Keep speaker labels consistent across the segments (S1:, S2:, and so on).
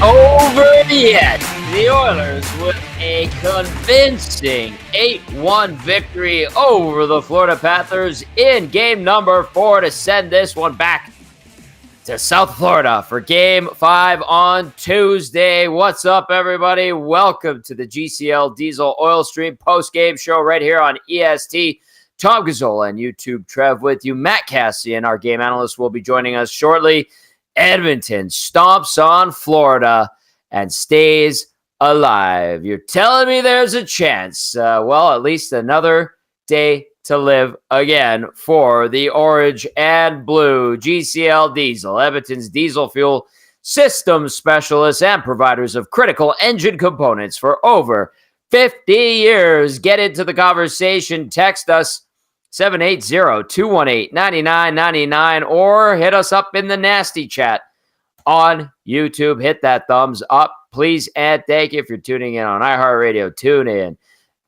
S1: over yet. The Oilers with a convincing 8-1 victory over the Florida Panthers in game number 4 to send this one back to South Florida for game 5 on Tuesday. What's up, everybody? Welcome to the GCL Diesel Oil Stream post-game show right here on EST. Tom Gazzola and YouTube Trev with you. Matt Kassian, our game analyst, will be joining us shortly. Edmonton stomps on Florida and stays alive. You're telling me there's a chance. Well, at least another day to live again for the orange and blue GCL Diesel, Edmonton's diesel fuel systems specialists and providers of critical engine components for over 50 years. Get into the conversation. Text us 780-218-9999 or hit us up in the nasty chat on YouTube. Hit that thumbs up, please, and thank you. If you're tuning in on iHeartRadio, tune in,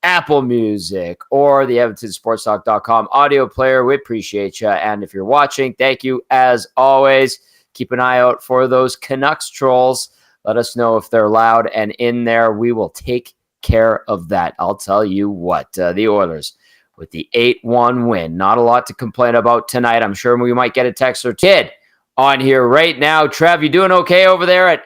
S1: Apple Music, or the EvanstonSportsTalk.com audio player. We appreciate you. And if you're watching, thank you as always. Keep an eye out for those Canucks trolls. Let us know if they're loud and in there. We will take care of that. I'll tell you what, the Oilers with the 8-1 win. Not a lot to complain about tonight. I'm sure we might get a text or kid on here right now. Trev, you doing okay over there at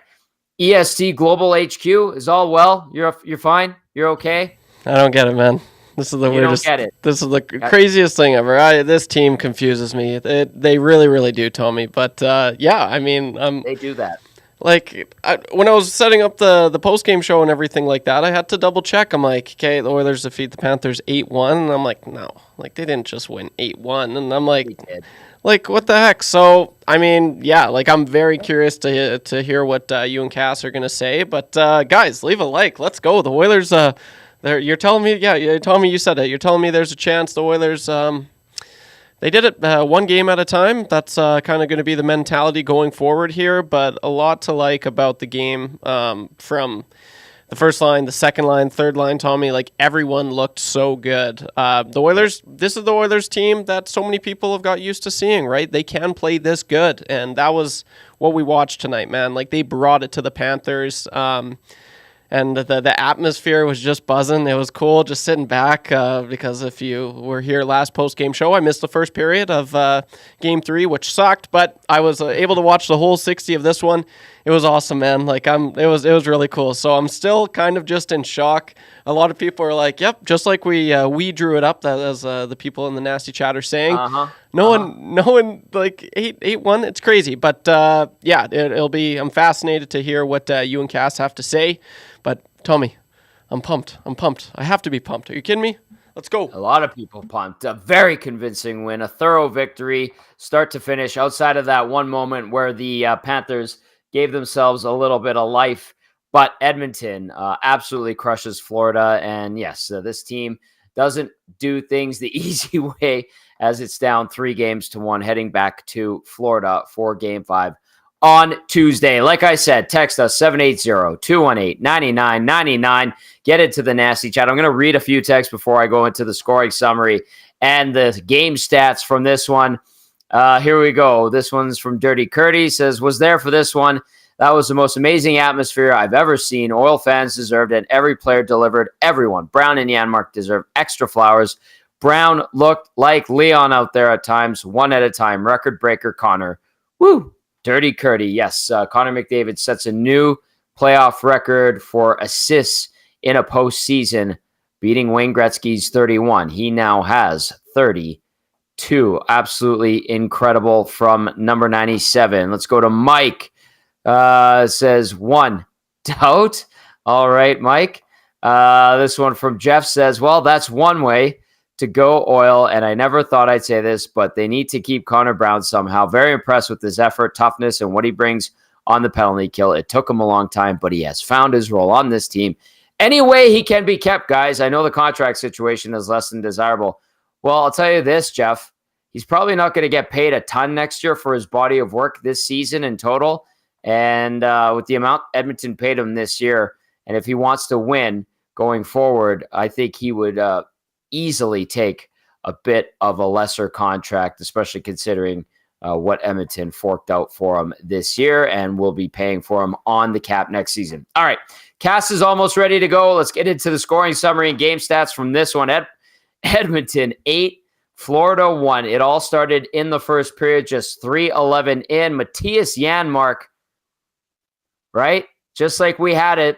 S1: EST Global HQ? Is all well? You're fine? You're okay?
S2: I don't get it, man. This is the weirdest.
S1: Don't get it.
S2: This is the craziest thing ever. This team confuses me. They really, really do, Tommy. But yeah, I mean,
S1: they do that.
S2: Like, when I was setting up the postgame show and everything like that, I had to double check. I'm like, okay, the Oilers defeat the Panthers 8-1. And I'm like, no. Like, they didn't just win 8-1. And I'm like, what the heck? So, I mean, yeah, like, I'm very curious to hear what you and Cass are going to say. But, guys, leave a like. Let's go. The Oilers, you're telling me, Tommy, you said it. You're telling me there's a chance the Oilers, they did it one game at a time. That's kind of going to be the mentality going forward here, but a lot to like about the game from the first line, the second line, third line, Tommy. Like, everyone looked so good. The Oilers, this is the Oilers team that so many people have got used to seeing, right? They can play this good, and that was what we watched tonight, man. Like, they brought it to the Panthers. And the atmosphere was just buzzing. It was cool just sitting back because if you were here last post-game show, I missed the first period of Game 3, which sucked, but I was able to watch the whole 60 of this one. It was awesome, man. Like, it was really cool. So I'm still kind of just in shock. A lot of people are like, yep, just like we drew it up, as the people in the nasty chat are saying. No one like 8-1. It's crazy, but yeah, it'll be. I'm fascinated to hear what you and Cass have to say. But Tommy, I'm pumped. I have to be pumped. Are you kidding me? Let's go.
S1: A lot of people pumped. A very convincing win, a thorough victory, start to finish, outside of that one moment where the Panthers gave themselves a little bit of life. But Edmonton absolutely crushes Florida. And yes, this team doesn't do things the easy way, as it's down 3-1 heading back to Florida for Game 5 on Tuesday. Like I said, text us 780-218-9999. Get into the nasty chat. I'm going to read a few texts before I go into the scoring summary and the game stats from this one. Here we go. This one's from Dirty Curdy. He says, was there for this one. That was the most amazing atmosphere I've ever seen. Oil fans deserved it. Every player delivered. Everyone. Brown and Janmark deserved extra flowers. Brown looked like Leon out there at times, one at a time. Record breaker Connor. Woo! Dirty Curdy. Yes, Connor McDavid sets a new playoff record for assists in a postseason, beating Wayne Gretzky's 31. He now has 32. Absolutely incredible from number 97. Let's go to Mike. Says, one doubt. All right, Mike. This one from Jeff says, well, that's one way to go Oil, and I never thought I'd say this, but they need to keep Connor Brown somehow. Very impressed with his effort, toughness, and what he brings on the penalty kill. It took him a long time, but he has found his role on this team. Any way he can be kept, guys. I know the contract situation is less than desirable. Well, I'll tell you this, Jeff. He's probably not going to get paid a ton next year for his body of work this season in total. And with the amount Edmonton paid him this year, and if he wants to win going forward, I think he would easily take a bit of a lesser contract, especially considering what Edmonton forked out for him this year and will be paying for him on the cap next season. All right, Cass is almost ready to go. Let's get into the scoring summary and game stats from this one. Edmonton 8, Florida 1. It all started in the first period, just 3:11 in. Matthias Janmark, right? Just like we had it.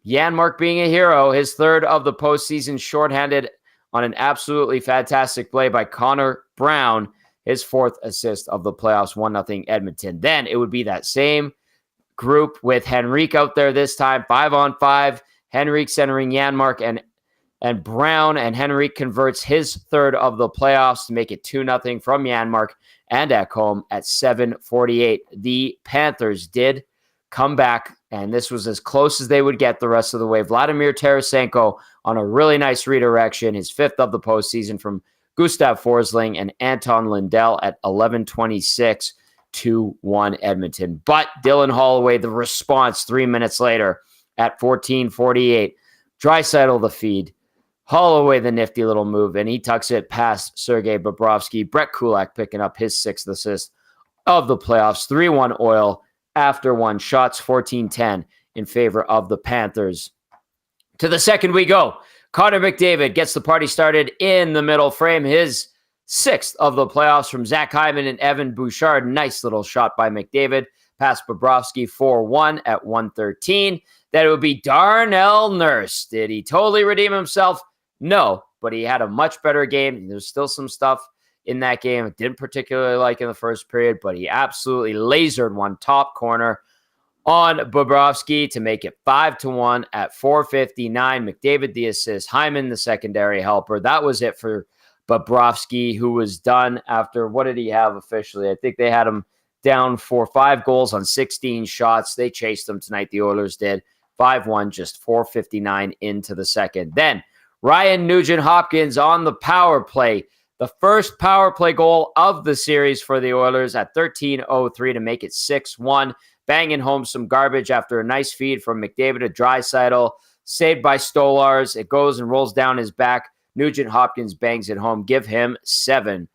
S1: Janmark being a hero, his third of the postseason, shorthanded on an absolutely fantastic play by Connor Brown. His fourth assist of the playoffs, 1-0 Edmonton. Then it would be that same group with Henrique out there this time, 5-on-5. Henrique centering Janmark and Brown, and Henrique converts his third of the playoffs to make it 2-0 from Janmark and at home at 7:48. The Panthers did come back, and this was as close as they would get the rest of the way. Vladimir Tarasenko on a really nice redirection, his fifth of the postseason from Gustav Forsling and Anton Lindell at 11:26, 2-1 Edmonton. But Dylan Holloway, the response 3 minutes later at 14:48. Draisaitl the feed. Holloway the nifty little move, and he tucks it past Sergei Bobrovsky. Brett Kulak picking up his sixth assist of the playoffs. 3-1 Oil after one. Shots 14-10 in favor of the Panthers. To the second we go. Connor McDavid gets the party started in the middle frame. His sixth of the playoffs from Zach Hyman and Evan Bouchard. Nice little shot by McDavid. Past Bobrovsky 4-1 at 1:13. Then it would be Darnell Nurse. Did he totally redeem himself? No, but he had a much better game. There's still some stuff in that game I didn't particularly like in the first period, but he absolutely lasered one top corner on Bobrovsky to make it 5-1 at 4:59. McDavid the assist, Hyman the secondary helper. That was it for Bobrovsky, who was done after, what did he have officially? I think they had him down for 5 goals on 16 shots. They chased him tonight, the Oilers did. 5-1, just 4:59 into the second. Then Ryan Nugent-Hopkins on the power play. The first power play goal of the series for the Oilers at 13:03 to make it 6-1. Banging home some garbage after a nice feed from McDavid to Draisaitl. Saved by Stolars. It goes and rolls down his back. Nugent-Hopkins bangs it home. Give him 7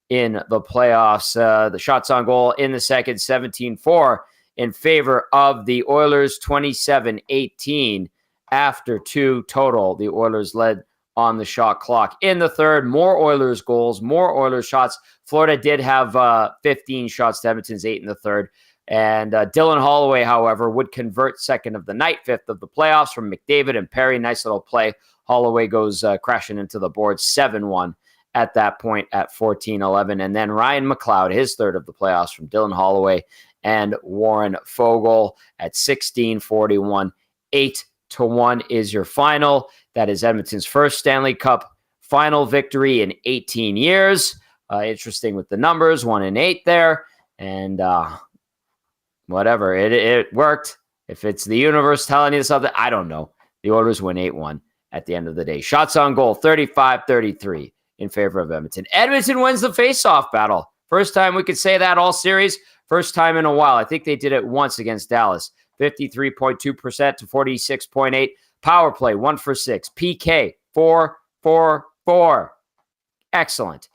S1: in the playoffs. The shots on goal in the second, 17-4 in favor of the Oilers, 27-18 after 2 total. The Oilers led on the shot clock. In the third, more Oilers goals, more Oilers shots. Florida did have 15 shots to Edmonton's 8 in the third. And Dylan Holloway, however, would convert second of the night, fifth of the playoffs from McDavid and Perry. Nice little play. Holloway goes crashing into the board, 7-1 at that point at 14:11. And then Ryan McLeod, his third of the playoffs from Dylan Holloway and Warren Foegele at 16:41. 8-1 is your final. That is Edmonton's first Stanley Cup final victory in 18 years. Interesting with the numbers, 1-8 there. And whatever, it worked. If it's the universe telling you something, I don't know. The Oilers win 8-1 at the end of the day. Shots on goal, 35-33 in favor of Edmonton. Edmonton wins the faceoff battle. First time we could say that all series. First time in a while. I think they did it once against Dallas. 53.2% to 46.8. Power play, 1 for 6. PK, 4-4-4. Excellent.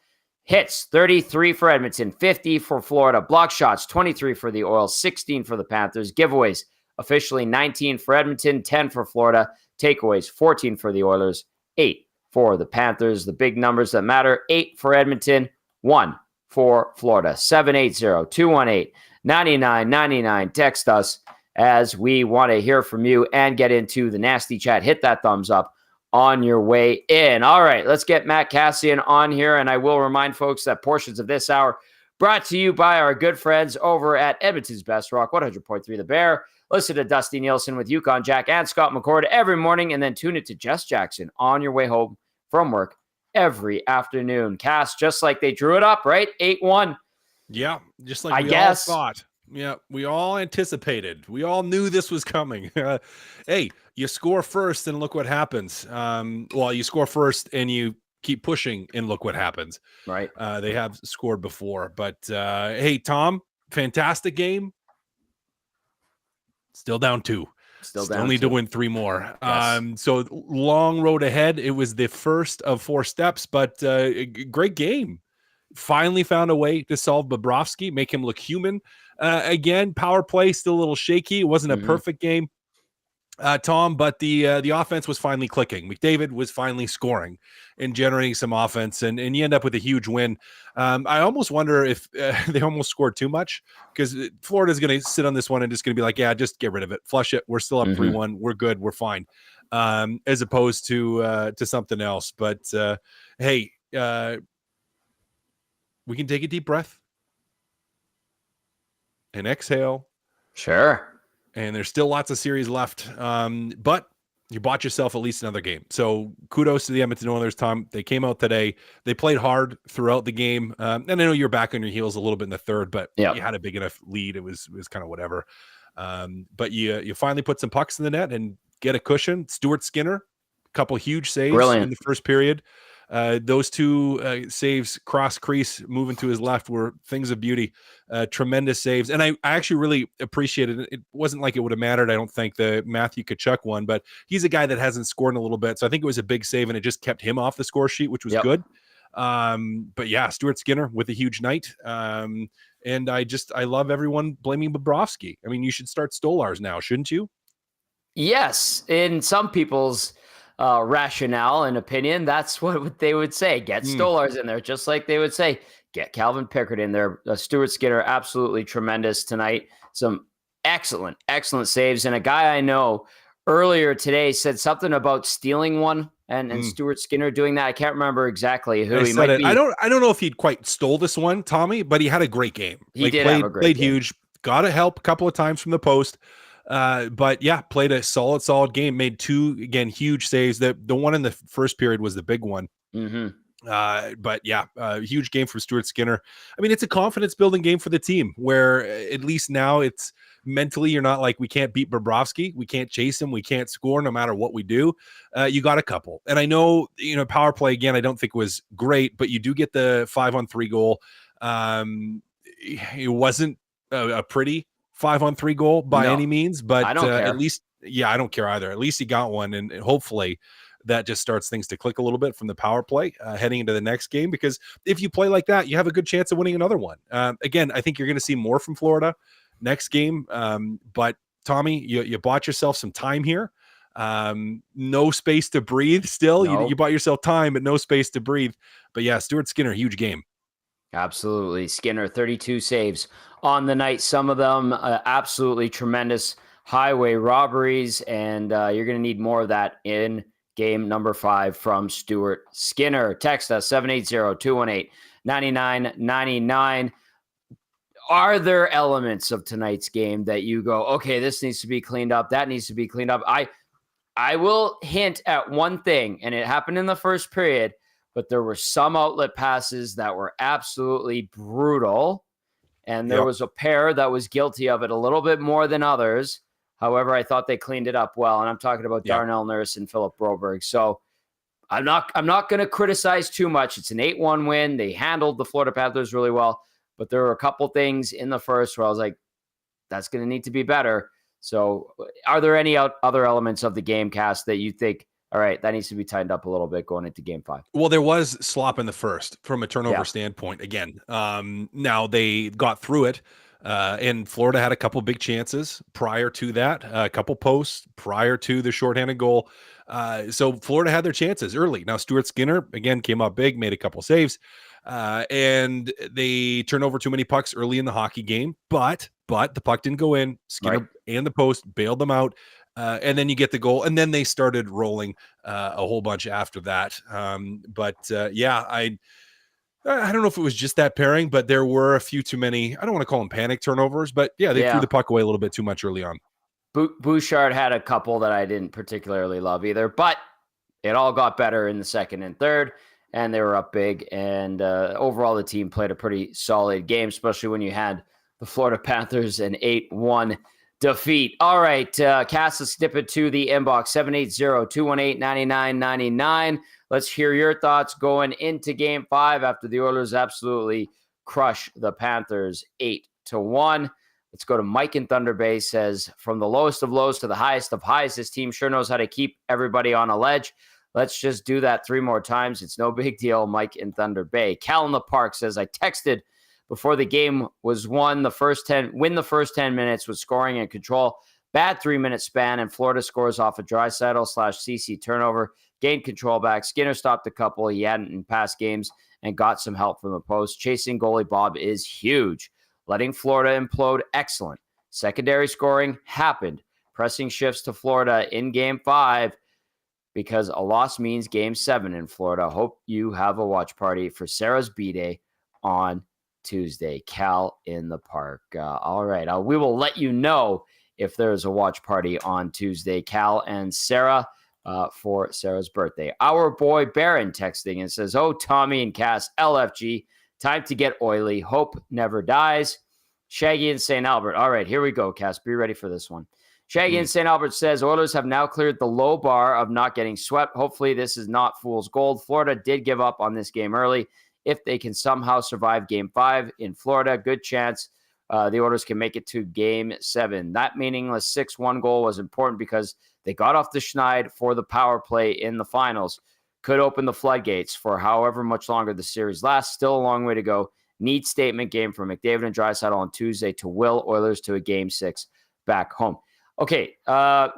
S1: Hits, 33 for Edmonton, 50 for Florida. Block shots, 23 for the Oils, 16 for the Panthers. Giveaways, officially 19 for Edmonton, 10 for Florida. Takeaways, 14 for the Oilers, 8 for the Panthers. The big numbers that matter, 8 for Edmonton, 1 for Florida. 780-218-9999. Text us as we want to hear from you and get into the nasty chat. Hit that thumbs up on your way in. All right, let's get Matt Kassian on here, and I will remind folks that portions of this hour brought to you by our good friends over at Edmonton's Best Rock, 100.3 The Bear. Listen to Dusty Nielsen with Yukon Jack and Scott McCord every morning, and then tune it to Jess Jackson on your way home from work every afternoon. Cass, just like they drew it up, right? 8-1.
S3: Yeah, just like we all thought. Yeah, we all anticipated. We all knew this was coming. Hey, you score first and look what happens. Well, you score first and you keep pushing and look what happens.
S1: Right.
S3: They have scored before. But, hey, Tom, fantastic game. Still down 2. Still need to win 3 more. Yes. So long road ahead. It was the first of 4 steps, but great game. finally found a way to solve Bobrovsky, make him look human. Again, power play still a little shaky. It wasn't a perfect game, Tom, but the offense was finally clicking. McDavid was finally scoring and generating some offense, and you end up with a huge win. I almost wonder if they almost scored too much, because Florida's going to sit on this one and just going to be like, yeah, just get rid of it, flush it. We're still up 3-1. We're good. We're fine. As opposed to something else. But hey, we can take a deep breath and exhale.
S1: Sure.
S3: And there's still lots of series left. But you bought yourself at least another game. So kudos to the Edmonton Oilers, Tom. They came out today. They played hard throughout the game. And I know you're back on your heels a little bit in the third, but you had a big enough lead. It was kind of whatever. But you finally put some pucks in the net and get a cushion. Stuart Skinner, a couple huge saves in the first period. Those two saves cross crease moving to his left were things of beauty. Tremendous saves. And I actually really appreciated it. It wasn't like it would have mattered, I don't think, the Matthew Tkachuk one, but he's a guy that hasn't scored in a little bit. So I think it was a big save, and it just kept him off the score sheet, which was good. But yeah, Stuart Skinner with a huge night. And I love everyone blaming Bobrovsky. I mean, you should start Stolars now, shouldn't you?
S1: Yes. In some people's rationale and opinion, that's what they would say. Get Stolars in there, just like they would say, get Calvin Pickard in there. Stuart Skinner, absolutely tremendous tonight. Some excellent saves. And a guy I know earlier today said something about stealing one and Stuart Skinner doing that. I can't remember exactly who he might be.
S3: I don't know if he'd quite stole this one, Tommy, but he had a great game.
S1: He did have a great game.
S3: Huge, got to help a couple of times from the post. But yeah, played a solid game, made two, again, huge saves. The one in the first period was the big one. But yeah, huge game for Stuart Skinner. I mean, it's a confidence building game for the team, where at least now it's mentally, you're not like, we can't beat Bobrovsky. We can't chase him. We can't score no matter what we do. You got a couple. And I know, power play, again, I don't think was great, but you do get the 5-on-3 goal. It wasn't a pretty 5-on-3 goal by any means, but
S1: I don't care.
S3: At least, I don't care either. At least he got one, and hopefully that just starts things to click a little bit from the power play heading into the next game, because if you play like that, you have a good chance of winning another one. Again, I think you're going to see more from Florida next game. But Tommy, you bought yourself some time here. No space to breathe still. No. You bought yourself time, but no space to breathe. But yeah, Stuart Skinner, huge game.
S1: Absolutely. Skinner, 32 saves on the night. Some of them absolutely tremendous highway robberies, and you're going to need more of that in game number 5 from Stuart Skinner. Text us 780-218-9999. Are there elements of tonight's game that you go, okay, this needs to be cleaned up, that needs to be cleaned up? I will hint at one thing, and it happened in the first period, but there were some outlet passes that were absolutely brutal. And there was a pair that was guilty of it a little bit more than others. However, I thought they cleaned it up well. And I'm talking about Darnell Nurse and Philip Broberg. So I'm not going to criticize too much. It's an 8-1 win. They handled the Florida Panthers really well. But there were a couple things in the first where I was like, that's going to need to be better. So are there any other elements of the game, Cass, that you think, all right, that needs to be tightened up a little bit going into game 5?
S3: Well, there was slop in the first from a turnover standpoint. Again, now they got through it, and Florida had a couple big chances prior to that, a couple posts prior to the shorthanded goal. So Florida had their chances early. Now, Stuart Skinner, again, came up big, made a couple saves, and they turned over too many pucks early in the hockey game. But the puck didn't go in. Skinner and the post bailed them out. And then you get the goal, and then they started rolling a whole bunch after that. I don't know if it was just that pairing, but there were a few too many. I don't want to call them panic turnovers, but they threw the puck away a little bit too much early on.
S1: Bouchard had a couple that I didn't particularly love either, but it all got better in the second and third, and they were up big. And overall, the team played a pretty solid game, especially when you had the Florida Panthers an 8-1 defeat. All right, Cass, let's dip it to the inbox, 780-218-9999. Let's hear your thoughts going into game 5 after the Oilers absolutely crush the Panthers 8-1. Let's go to Mike in Thunder Bay. Says, from the lowest of lows to the highest of highs, this team sure knows how to keep everybody on a ledge. Let's just do that 3 more times. It's no big deal. Mike in Thunder Bay. Cal in the Park says, I texted before the game was win the first 10 minutes with scoring and control. Bad 3-minute span, and Florida scores off a Draisaitl/CC turnover. Gained control back. Skinner stopped a couple he hadn't in past games and got some help from the post. Chasing goalie Bob is huge. Letting Florida implode, excellent. Secondary scoring happened. Pressing shifts to Florida in Game 5 because a loss means Game 7 in Florida. Hope you have a watch party for Sarah's B-Day on Tuesday. Cal in the Park. All right. We will let you know if there's a watch party on Tuesday. Cal and Sarah for Sarah's birthday. Our boy Baron texting and says, oh, Tommy and Cass, LFG, time to get oily. Hope never dies. Shaggy in St. Albert. All right, here we go, Cass. Be ready for this one. Shaggy in St. Albert says, Oilers have now cleared the low bar of not getting swept. Hopefully this is not fool's gold. Florida did give up on this game early. If they can somehow survive Game 5 in Florida, good chance the Oilers can make it to Game 7. That meaningless 6-1 goal was important because they got off the schneid for the power play in the finals. Could open the floodgates for however much longer the series lasts. Still a long way to go. Need statement game from McDavid and Draisaitl on Tuesday to will Oilers to a Game 6 back home. Okay,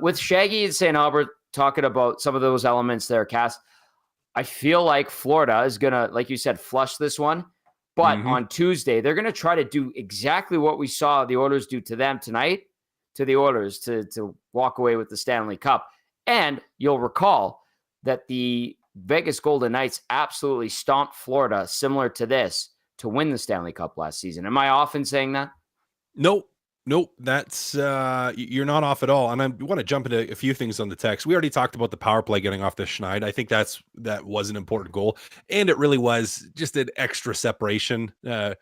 S1: with Shaggy and St. Albert talking about some of those elements there, Cass, I feel like Florida is going to, like you said, flush this one. But on Tuesday, they're going to try to do exactly what we saw the Oilers do to them tonight, to the Oilers, to walk away with the Stanley Cup. And you'll recall that the Vegas Golden Knights absolutely stomped Florida, similar to this, to win the Stanley Cup last season. Am I off in saying that?
S3: Nope, that's you're not off at all. And I want to jump into a few things on the text. We already talked about the power play getting off the schneid. I think that was an important goal, and it really was just an extra separation, the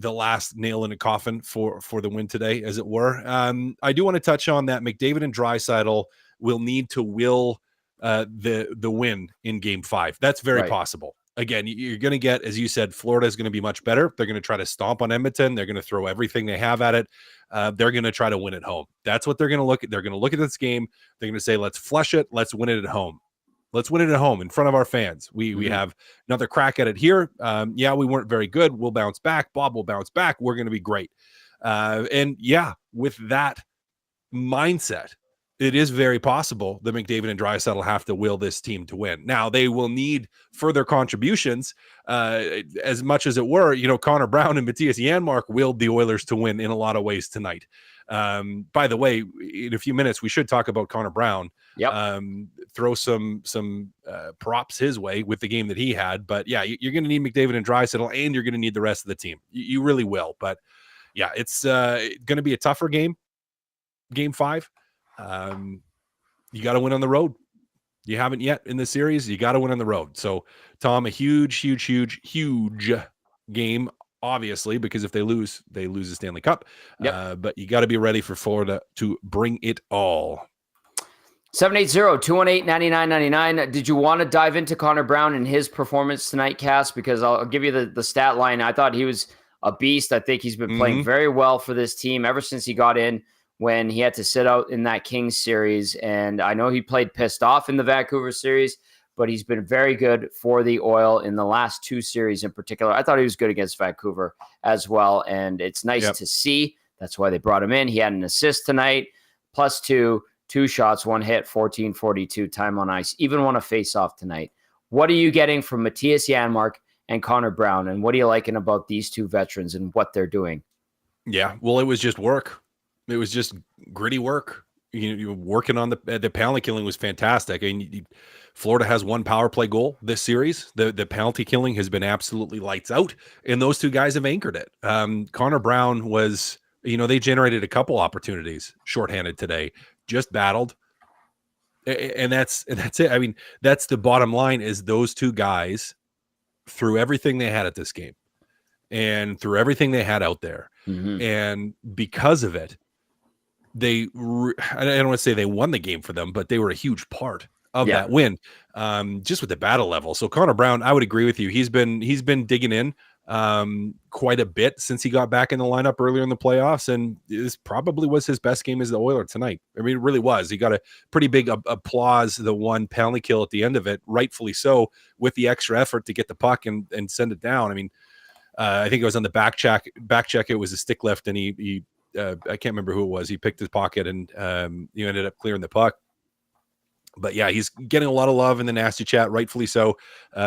S3: last nail in the coffin for the win today, as it were. I do want to touch on that McDavid and Draisaitl will need to will the win in Game 5. That's very possible. Again, you're going to get, as you said, Florida is going to be much better. They're going to try to stomp on Edmonton. They're going to throw everything they have at it. They're going to try to win at home. That's what they're going to look at. They're going to look at this game. They're going to say, let's flush it. Let's win it at home. Let's win it at home in front of our fans. We have another crack at it here. Yeah, we weren't very good. We'll bounce back. Bob will bounce back. We're going to be great. And yeah, with that mindset, it is very possible that McDavid and Draisaitl have to will this team to win. Now, they will need further contributions, as much as it were, Connor Brown and Matthias Janmark willed the Oilers to win in a lot of ways tonight. By the way, in a few minutes, we should talk about Connor Brown.
S1: Yep.
S3: Throw some props his way with the game that he had. But yeah, you're going to need McDavid and Draisaitl, and you're going to need the rest of the team. You really will. But yeah, it's going to be a tougher game, Game 5. You got to win on the road. You haven't yet in the series. You got to win on the road. So, Tom, a huge game, obviously, because if they lose the Stanley Cup.
S1: Yep.
S3: But you got to be ready for Florida to bring it all.
S1: 780-218-9999. Did you want to dive into Connor Brown and his performance tonight, Cass? Because I'll give you the stat line. I thought he was a beast. I think he's been playing very well for this team ever since he got in, when he had to sit out in that Kings series. And I know he played pissed off in the Vancouver series, but he's been very good for the Oil in the last 2 series in particular. I thought he was good against Vancouver as well, and it's nice to see. That's why they brought him in. He had an assist tonight, +2, 2 shots, 1 hit, 14:42 time on ice, even won a face-off tonight. What are you getting from Matthias Janmark and Connor Brown, and what are you liking about these 2 veterans and what they're doing?
S3: Yeah, well, it was just work. It was just gritty work. You working on the penalty killing was fantastic. I mean, Florida has 1 power play goal this series. The penalty killing has been absolutely lights out, and those 2 guys have anchored it. Connor Brown was, they generated a couple opportunities shorthanded today, just battled, and that's it. I mean, that's the bottom line, is those 2 guys threw everything they had at this game and threw everything they had out there, and because of it, I don't want to say they won the game for them, but they were a huge part of that win, just with the battle level. So Connor Brown, I would agree with you. He's been digging in quite a bit since he got back in the lineup earlier in the playoffs, and this probably was his best game as the Oiler tonight. I mean, it really was. He got a pretty big applause, the one penalty kill at the end of it, rightfully so, with the extra effort to get the puck and send it down. I mean, I think it was on the back check. It was a stick lift, and he I can't remember who it was. He picked his pocket and ended up clearing the puck. But yeah, he's getting a lot of love in the nasty chat, rightfully so.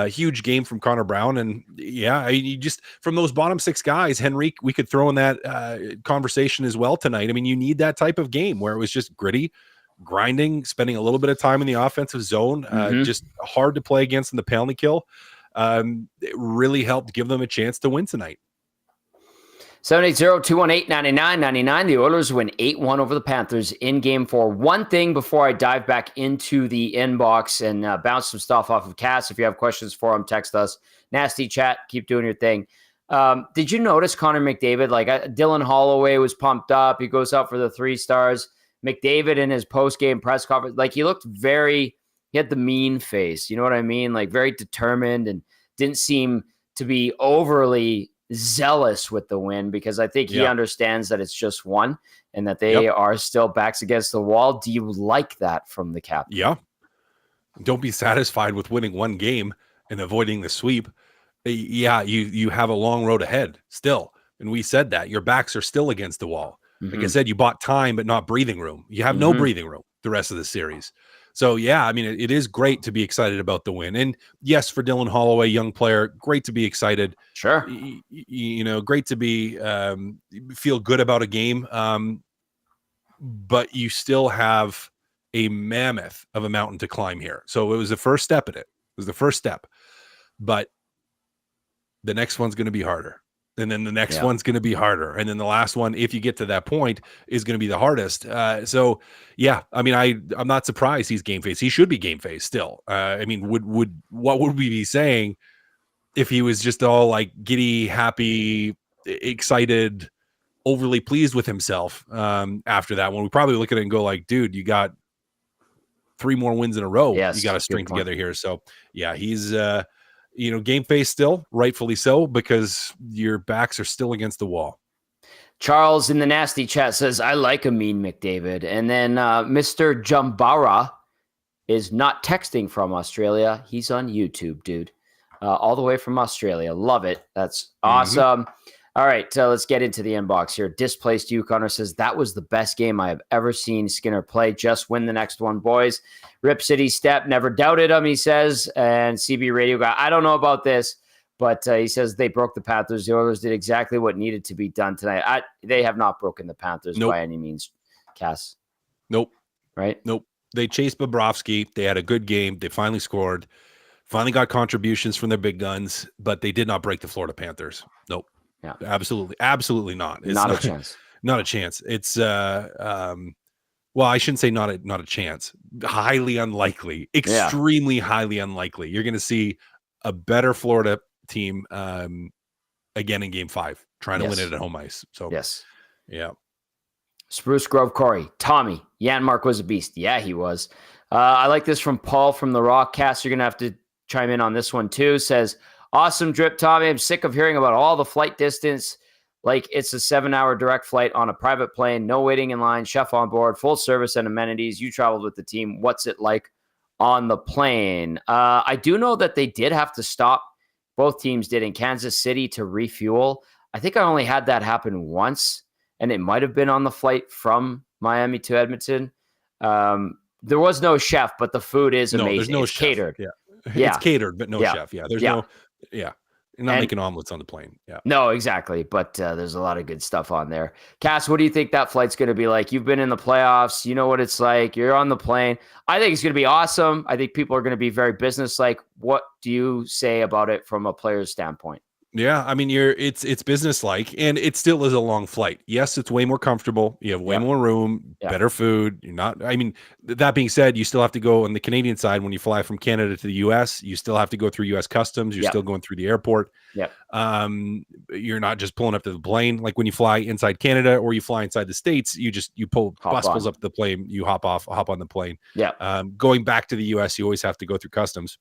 S3: Huge game from Connor Brown, and yeah, you just from those bottom six guys, Henrique, we could throw in that conversation as well tonight. I mean, you need that type of game where it was just gritty, grinding, spending a little bit of time in the offensive zone, just hard to play against in the penalty kill. It really helped give them a chance to win tonight.
S1: 780-218-9999. The Oilers win 8-1 over the Panthers in Game 4. One thing before I dive back into the inbox and bounce some stuff off of Cass. If you have questions for him, text us. Nasty chat. Keep doing your thing. Did you notice Connor McDavid? Like Dylan Holloway was pumped up. He goes out for the 3 stars. McDavid in his post-game press conference, like he had the mean face. You know what I mean? Like very determined and didn't seem to be overly zealous with the win, because I think he understands that it's just one and that they are still backs against the wall. Do you like that from the captain?
S3: Yeah. Don't be satisfied with winning one game and avoiding the sweep. Yeah, you have a long road ahead still. And we said that your backs are still against the wall. Like I said, you bought time, but not breathing room. You have no breathing room the rest of the series. So, yeah, I mean, it is great to be excited about the win. And, yes, for Dylan Holloway, young player, great to be excited.
S1: Sure.
S3: Great to be feel good about a game. But you still have a mammoth of a mountain to climb here. So it was the first step in it. It was the first step. But the next one's going to be harder. And then the next one's going to be harder. And then the last one, if you get to that point, is going to be the hardest. So, yeah, I mean, I'm not surprised he's game face. He should be game face still. I mean, what would we be saying if he was just all like giddy, happy, excited, overly pleased with himself after that one? We probably look at it and go like, dude, you got 3 more wins in a row.
S1: Yes,
S3: you got to string together here. So, yeah, he's game face still, rightfully so, because your backs are still against the wall.
S1: Charles in the nasty chat says, I like a mean McDavid. And then Mr. Jumbara is not texting from Australia. He's on YouTube, dude. All the way from Australia. Love it. That's awesome. All right, let's get into the inbox here. Displaced Yukoner says, that was the best game I have ever seen Skinner play. Just win the next one, boys. Rip City Step, never doubted him, he says. And CB Radio Guy, I don't know about this, but he says they broke the Panthers. The Oilers did exactly what needed to be done tonight. They have not broken the Panthers by any means, Cass.
S3: Nope.
S1: Right?
S3: Nope. They chased Bobrovsky. They had a good game. They finally scored. Finally got contributions from their big guns, but they did not break the Florida Panthers. Nope.
S1: Yeah,
S3: absolutely not. It's
S1: not a chance.
S3: Not a chance. It's well, I shouldn't say not a chance. Highly unlikely. Extremely highly unlikely. You're going to see a better Florida team again in Game 5, trying to win it at home ice. So yeah.
S1: Spruce Grove Corey, Tommy, Janmark was a beast. Yeah, he was. I like this from Paul from the Rock Cast. You're going to have to chime in on this one too. Says, awesome drip, Tommy. I'm sick of hearing about all the flight distance. Like it's a 7-hour direct flight on a private plane, no waiting in line, chef on board, full service and amenities. You traveled with the team. What's it like on the plane? I do know that they did have to stop. Both teams did in Kansas City to refuel. I think I only had that happen once, and it might have been on the flight from Miami to Edmonton. There was no chef, but the food is amazing.
S3: There's no
S1: it's
S3: chef.
S1: catered.
S3: Yeah. It's catered, but no chef. Yeah. There's no. Yeah. You're not making omelets on the plane. Yeah.
S1: No, exactly. But there's a lot of good stuff on there. Cass, what do you think that flight's going to be like? You've been in the playoffs. You know what it's like. You're on the plane. I think it's going to be awesome. I think people are going to be very business-like. What do you say about it from a player's standpoint?
S3: Yeah, I mean, it's business-like, and it still is a long flight. Yes, it's way more comfortable. You have way more room, better food. You're not. I mean, that being said, you still have to go on the Canadian side when you fly from Canada to the U.S. You still have to go through U.S. Customs. You're still going through the airport.
S1: Yeah.
S3: You're not just pulling up to the plane like when you fly inside Canada or you fly inside the States. You pull bus pulls up the plane. You hop on the plane.
S1: Yeah.
S3: Going back to the U.S., you always have to go through customs.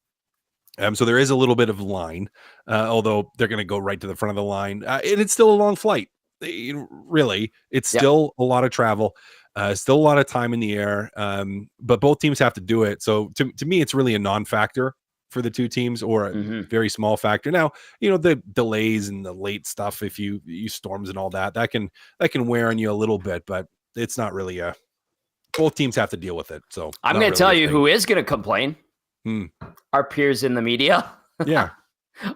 S3: So there is a little bit of line, although they're going to go right to the front of the line. And it's still a long flight. Really, it's still a lot of travel, still a lot of time in the air. But both teams have to do it. So to me, it's really a non-factor for the two teams, or a very small factor. Now, the delays and the late stuff, if you storms and all that can wear on you a little bit, but it's not really both teams have to deal with it. So
S1: I'm going to tell you who is going to complain. Our peers in the media.
S3: Yeah.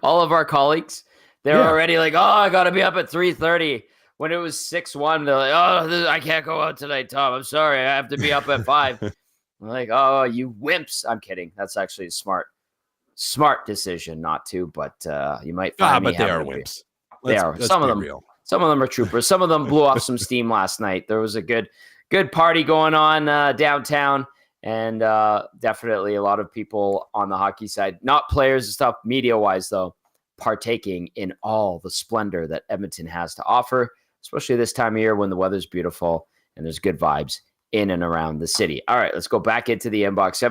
S1: All of our colleagues. They're already like, oh, I got to be up at 3:30. When it was 6-1, they're like, oh, I can't go out tonight, Tom. I'm sorry. I have to be up at 5. I'm like, oh, you wimps. I'm kidding. That's actually a smart decision not to, but you might find me.
S3: But they are wimps.
S1: They are. Some of them are troopers. Some of them blew off some steam last night. There was a good party going on downtown. And definitely a lot of people on the hockey side, not players and stuff, media-wise, though, partaking in all the splendor that Edmonton has to offer, especially this time of year when the weather's beautiful and there's good vibes in and around the city. All right, let's go back into the inbox.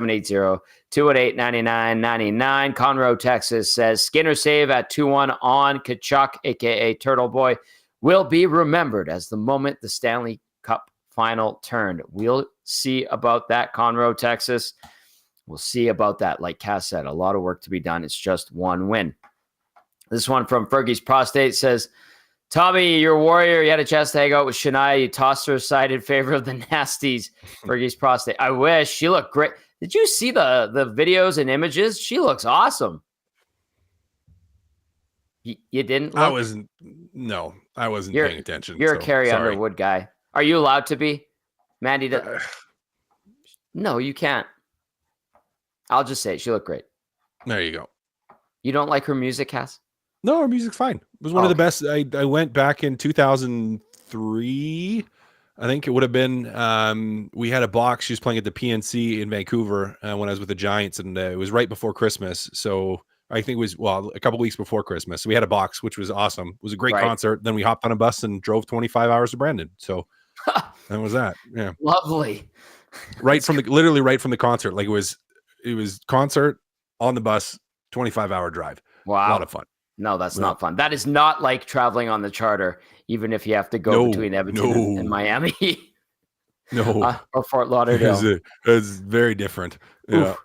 S1: 780-218-9999. Conroe, Texas says, Skinner save at 2-1 on Tkachuk, a.k.a. Turtle Boy, will be remembered as the moment the Stanley Cup final turned. We'll see about that, Conroe, Texas. We'll see about that. Like Cass said, a lot of work to be done. It's just one win. This one from Fergie's Prostate says, Tommy, you're a warrior. You had a chance to hang out with Shania. You tossed her aside in favor of the Nasties. Fergie's Prostate. I wish. She looked great. Did you see the videos and images? She looks awesome. You didn't look?
S3: I wasn't paying attention.
S1: You're a Carrie Underwood guy. Are you allowed to be? Mandy, no, you can't. I'll just say it. She looked great.
S3: There you go.
S1: You don't like her music, Cass?
S3: No, her music's fine. It was one of the best. I went back in 2003. I think it would have been. We had a box. She was playing at the PNC in Vancouver when I was with the Giants, and it was right before Christmas. So I think it was a couple weeks before Christmas. So we had a box, which was awesome. It was a great concert. Then we hopped on a bus and drove 25 hours to Brandon. So that was that. Yeah,
S1: lovely.
S3: Literally right from the concert. Like it was concert on the bus, 25-hour drive.
S1: Wow,
S3: a lot of fun.
S1: No, that's not fun. That is not like traveling on the charter, even if you have to go between Edmonton and Miami. Or Fort Lauderdale.
S3: It's very different. Yeah.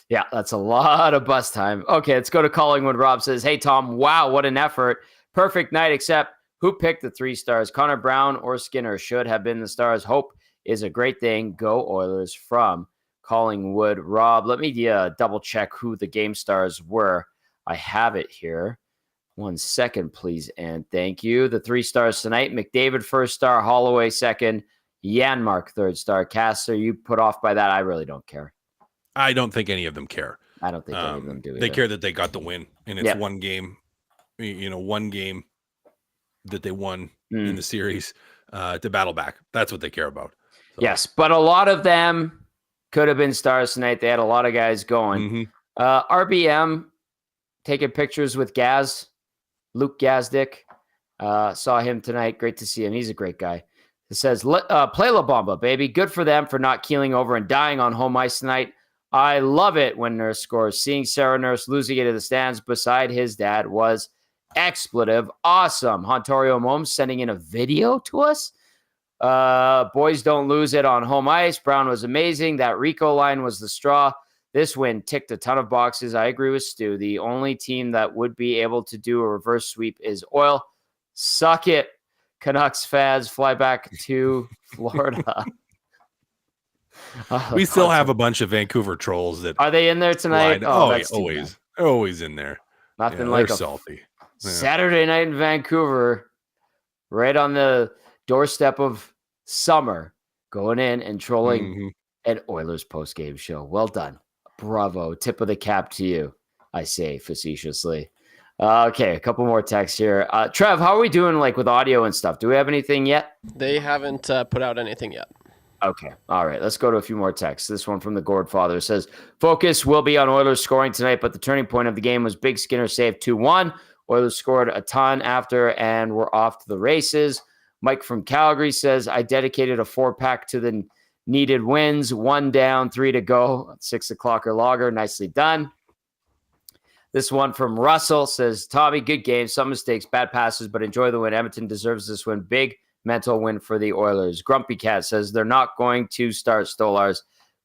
S1: Yeah, that's a lot of bus time. Okay, let's go to Collingwood. Rob says, hey, Tom, wow, what an effort. Perfect night, except who picked the 3 stars? Connor Brown or Skinner should have been the stars. Hope is a great thing. Go Oilers from Collingwood. Rob, let me double check who the game stars were. I have it here. 1 second, please, and thank you. The 3 stars tonight: McDavid, 1st star; Holloway, 2nd; Janmark, 3rd star. Cass, are you put off by that? I really don't care.
S3: I don't think any of them care.
S1: I don't think any of them do either.
S3: They care that they got the win, and it's one game. One game that they won in the series to battle back. That's what they care about. So.
S1: Yes, but a lot of them could have been stars tonight. They had a lot of guys going. RBM taking pictures with Luke Gazdick. Saw him tonight. Great to see him. He's a great guy. It says, play La Bamba, baby. Good for them for not keeling over and dying on home ice tonight. I love it when Nurse scores. Seeing Sarah Nurse losing it in the stands beside his dad was expletive. Awesome. Hontorio Moms sending in a video to us. Boys don't lose it on home ice. Brown was amazing. That Rico line was the straw. This win ticked a ton of boxes. I agree with Stu. The only team that would be able to do a reverse sweep is Oil. Suck it, Canucks fans. Fly back to Florida.
S3: We still have a bunch of Vancouver trolls that
S1: are they in there tonight?
S3: Always in there.
S1: Nothing like a
S3: salty
S1: Saturday night in Vancouver, right on the doorstep of summer, going in and trolling an Oilers post-game show. Well done. Bravo. Tip of the cap to you, I say facetiously. Okay, a couple more texts here. Trev, how are we doing with audio and stuff? Do we have anything yet?
S2: They haven't put out anything yet.
S1: Okay. All right. Let's go to a few more texts. This one from the Gourd Father says, focus will be on Oilers scoring tonight, but the turning point of the game was big Skinner save 2-1. Oilers scored a ton after and were off to the races. Mike from Calgary says, I dedicated a 4-pack to the needed wins. 1 down, 3 to go. 6 o'clock or lager. Nicely done. This one from Russell says, Tommy, good game. Some mistakes, bad passes, but enjoy the win. Edmonton deserves this win. Big mental win for the Oilers. Grumpy Cat says they're not going to start Stolars.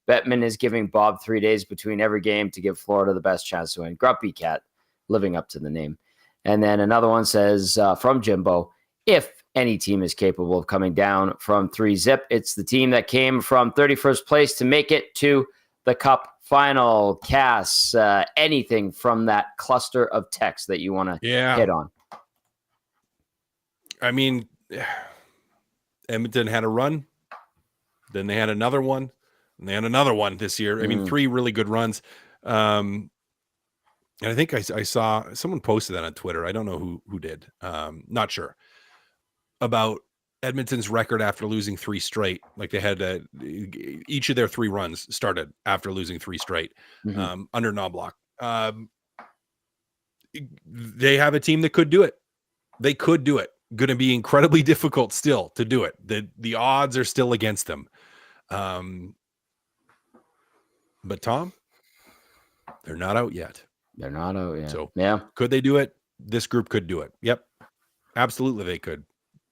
S1: Bettman is giving Bob 3 days between every game to give Florida the best chance to win. Grumpy Cat, living up to the name. And then another one says from Jimbo, if any team is capable of coming down from 3-0, it's the team that came from 31st place to make it to the Cup final. Cass, anything from that cluster of text that you want to hit on?
S3: I mean, Edmonton had a run, then they had another one, and they had another one this year. I mean, 3 really good runs. And I think I saw someone posted that on Twitter. I don't know who did. Not sure. About Edmonton's record after losing 3 straight. Like they had each of their 3 runs started after losing 3 straight under Knobloch. They have a team that could do it. They could do it. Going to be incredibly difficult still to do it. The odds are still against them. But Tom, they're not out yet.
S1: They're not out yet.
S3: So
S1: yeah,
S3: could they do it? This group could do it. Yep, absolutely they could.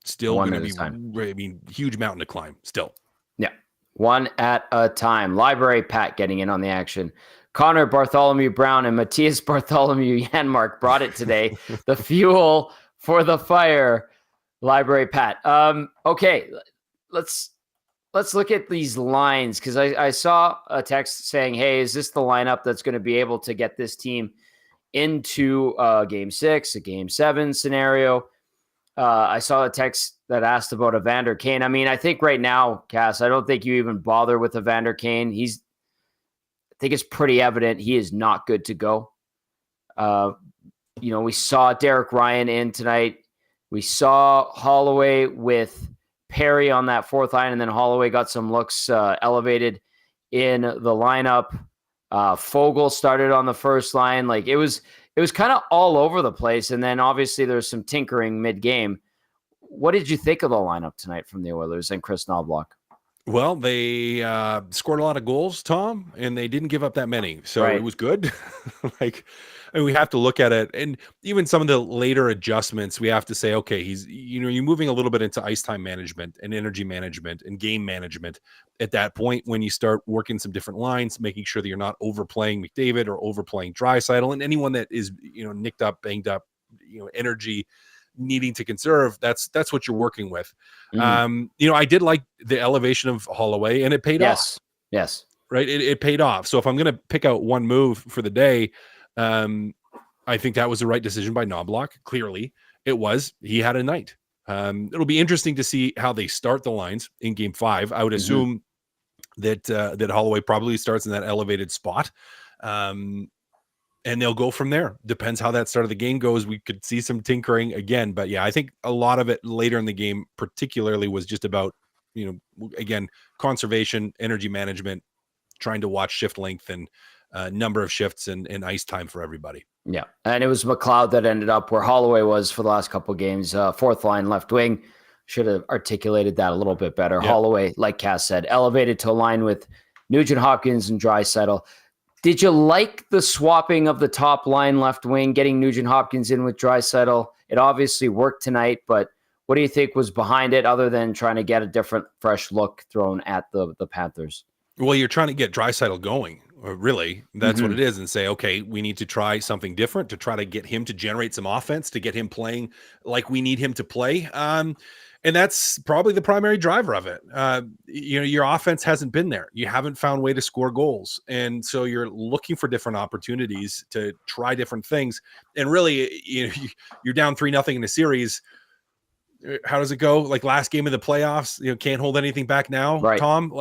S3: Still going to be, I mean, huge mountain to climb still.
S1: Yeah. One at a time. Library Pat getting in on the action. Connor Bartholomew Brown and Matthias Bartholomew Janmark brought it today. The fuel for the fire. Library Pat. Okay. Let's look at these lines, because I saw a text saying, hey, is this the lineup that's going to be able to get this team into game 6, a game 7 scenario? I saw a text that asked about Evander Kane. I mean, I think right now, Cass, I don't think you even bother with Evander Kane. I think it's pretty evident he is not good to go. We saw Derek Ryan in tonight. We saw Holloway with Perry on that 4th line, and then Holloway got some looks elevated in the lineup. Fogle started on the first line. Like it was kind of all over the place. And then obviously there's some tinkering mid-game. What did you think of the lineup tonight from the Oilers and Chris Knobloch?
S3: Well, they scored a lot of goals, Tom, and they didn't give up that many. So It was good. We have to look at it. And even some of the later adjustments, we have to say, okay, you're moving a little bit into ice time management and energy management and game management at that point when you start working some different lines, making sure that you're not overplaying McDavid or overplaying Draisaitl, and anyone that is, nicked up, banged up, energy needing to conserve. That's what you're working with. I did like the elevation of Holloway, and it paid off.
S1: Yes.
S3: Right. It paid off. So if I'm going to pick out one move for the day, I think that was the right decision by Knobloch. Clearly it was. He had a night. It'll be interesting to see how they start the lines in game 5. I would assume that Holloway probably starts in that elevated spot. And they'll go from there. Depends how that start of the game goes. We could see some tinkering again, but yeah, I think a lot of it later in the game particularly was just about, again, conservation, energy management, trying to watch shift length and number of shifts and ice time for everybody.
S1: Yeah. And it was McLeod that ended up where Holloway was for the last couple of games, 4th line left wing. Should have articulated that a little bit better. Yep. Holloway, like Cass said, elevated to align with Nugent Hopkins and Draisaitl. Did you like the swapping of the top line left wing, getting Nugent Hopkins in with Draisaitl? It obviously worked tonight, but what do you think was behind it other than trying to get a different, fresh look thrown at the Panthers?
S3: Well, you're trying to get Draisaitl going, really. That's what it is, and say, okay, we need to try something different to try to get him to generate some offense, to get him playing like we need him to play. And that's probably the primary driver of it. Your offense hasn't been there. You haven't found a way to score goals. And so you're looking for different opportunities to try different things. And really, you're down 3-0 in a series. How does it go? Like last game of the playoffs, can't hold anything back now, right. Tom.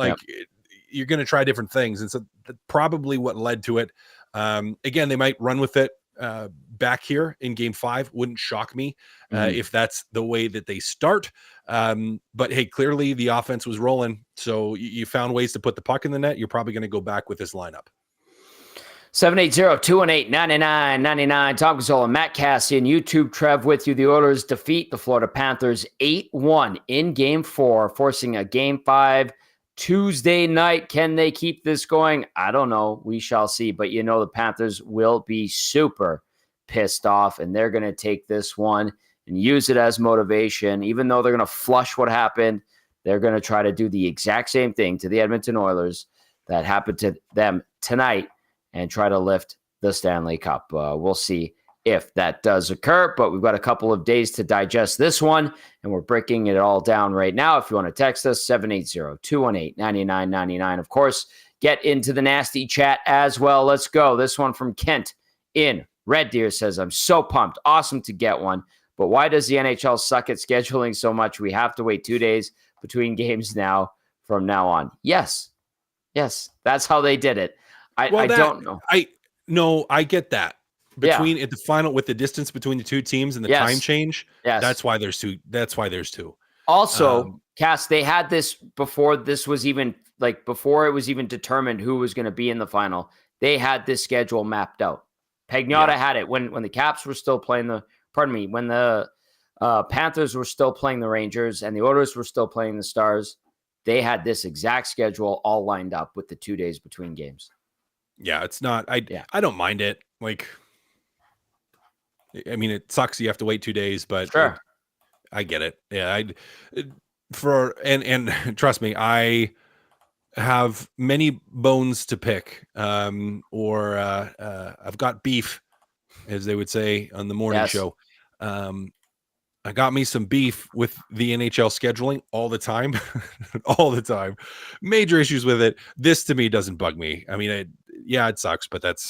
S3: You're going to try different things. And so that's probably what led to it. Again, they might run with it back here in game 5. Wouldn't shock me if that's the way that they start. But hey, clearly the offense was rolling. So you found ways to put the puck in the net. You're probably going to go back with this lineup.
S1: 780-218-9999. Tom Gazzola, Matt Kassian, YouTube Trev with you. The Oilers defeat the Florida Panthers 8-1 in game 4, forcing a game 5 Tuesday night. Can they keep this going? I don't know. We shall see. But the Panthers will be super pissed off, and they're going to take this one and use it as motivation. Even though they're going to flush what happened, they're going to try to do the exact same thing to the Edmonton Oilers that happened to them tonight and try to lift the Stanley Cup. We'll see if that does occur, but we've got a couple of days to digest this one, and we're breaking it all down right now. If you want to text us, 780-218-9999. Of course, get into the nasty chat as well. Let's go. This one from Kent in Red Deer says, I'm so pumped. Awesome to get one. But why does the NHL suck at scheduling so much? We have to wait 2 days between games now from now on. Yes, that's how they did it. I don't know.
S3: I get that. At the final, with the distance between the two teams and the time change, that's why there's two. Also, Cass, they had this before this was even before it was even determined who was going to be in the final. They had this schedule mapped out. Pagnotta had it when the Caps were still playing when the Panthers were still playing the Rangers and the Oilers were still playing the Stars. They had this exact schedule all lined up with the 2 days between games. Yeah, it's not. I don't mind it. It sucks you have to wait 2 days, but
S1: sure.
S3: I get it. Yeah, and trust me, I have many bones to pick. I've got beef, as they would say on the morning show. I got me some beef with the NHL scheduling all the time, all the time. Major issues with it. This to me doesn't bug me. It sucks, but it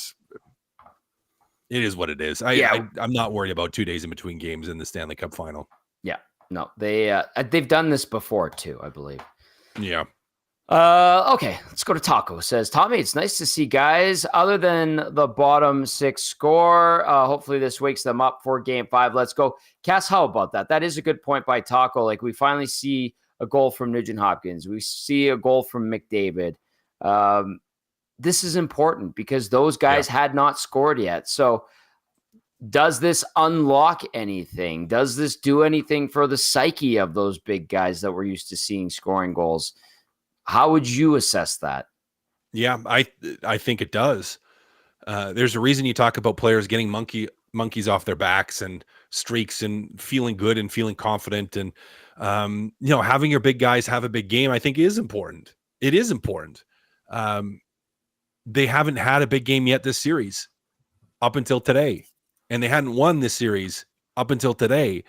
S3: is what it is. I'm not worried about 2 days in between games in the Stanley Cup final.
S1: Yeah, no, they've done this before too, I believe.
S3: Yeah.
S1: Okay, let's go to Taco. Says, Tommy, it's nice to see guys other than the bottom six score. Hopefully this wakes them up for game 5. Let's go. Cass, how about that? That is a good point by Taco. We finally see a goal from Nugent Hopkins. We see a goal from McDavid. This is important because those guys had not scored yet. So does this unlock anything? Does this do anything for the psyche of those big guys that we're used to seeing scoring goals? How would you assess that?
S3: Yeah, I think it does. There's a reason you talk about players getting monkeys off their backs and streaks and feeling good and feeling confident. And, having your big guys have a big game, I think is important. It is important. They haven't had a big game yet this series up until today. And they hadn't won this series up until today.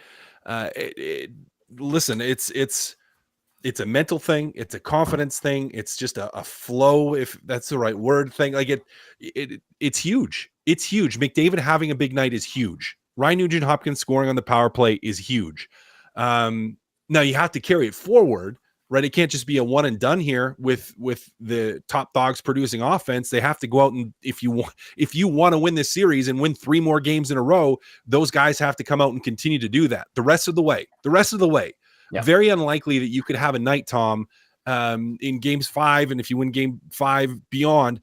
S3: Listen, it's a mental thing. It's a confidence thing. It's just a flow, if that's the right word, thing. It's huge. It's huge. McDavid having a big night is huge. Ryan Nugent-Hopkins scoring on the power play is huge. Now you have to carry it forward, right? It can't just be a one and done here with the top dogs producing offense. They have to go out and if you want to win this series and win 3 more games in a row, those guys have to come out and continue to do that the rest of the way. Yep. Very unlikely that you could have a night, Tom, in games 5, and if you win game 5 beyond,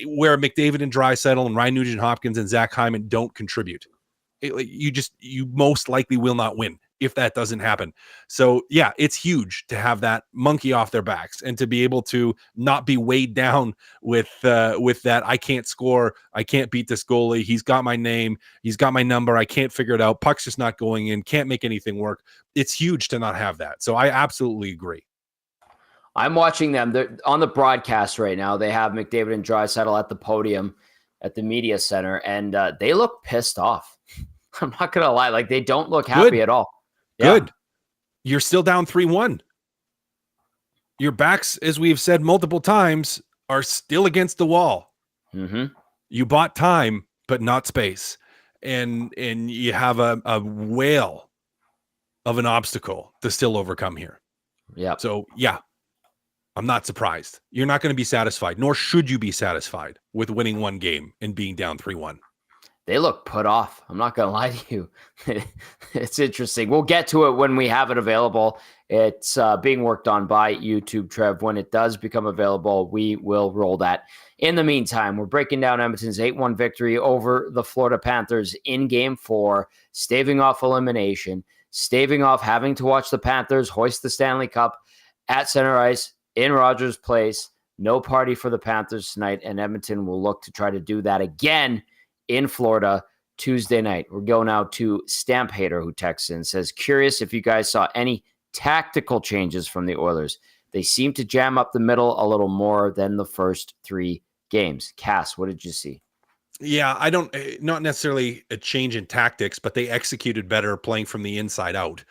S3: where McDavid and Draisaitl and Ryan Nugent-Hopkins and Zach Hyman don't contribute. You most likely will not win if that doesn't happen. So yeah, it's huge to have that monkey off their backs and to be able to not be weighed down with that. I can't score. I can't beat this goalie. He's got my name. He's got my number. I can't figure it out. Puck's just not going in. Can't make anything work. It's huge to not have that. So I absolutely agree.
S1: I'm watching them. They're on the broadcast right now. They have McDavid and Draisaitl at the podium at the media center, and they look pissed off. I'm not going to lie. They don't look happy at all.
S3: Good. Yeah. You're still down 3-1. Your backs, as we've said multiple times, are still against the wall.
S1: Mm-hmm.
S3: You bought time, but not space. And you have a whale of an obstacle to still overcome here.
S1: Yeah.
S3: So, yeah, I'm not surprised. You're not going to be satisfied, nor should you be satisfied with winning one game and being down 3-1.
S1: They look put off. I'm not going to lie to you. It's interesting. We'll get to it when we have it available. It's being worked on by YouTube, Trev. When it does become available, we will roll that. In the meantime, we're breaking down Edmonton's 8-1 victory over the Florida Panthers in Game 4, staving off elimination, staving off having to watch the Panthers hoist the Stanley Cup at center ice in Rogers Place. No party for the Panthers tonight, and Edmonton will look to try to do that again in Florida Tuesday night. We're going out to Stamp Hater, who texts in, says, curious if you guys saw any tactical changes from the Oilers. They seem to jam up the middle a little more than the first 3 games. Cass, what did you see?
S3: Yeah, not necessarily a change in tactics, but they executed better playing from the inside out.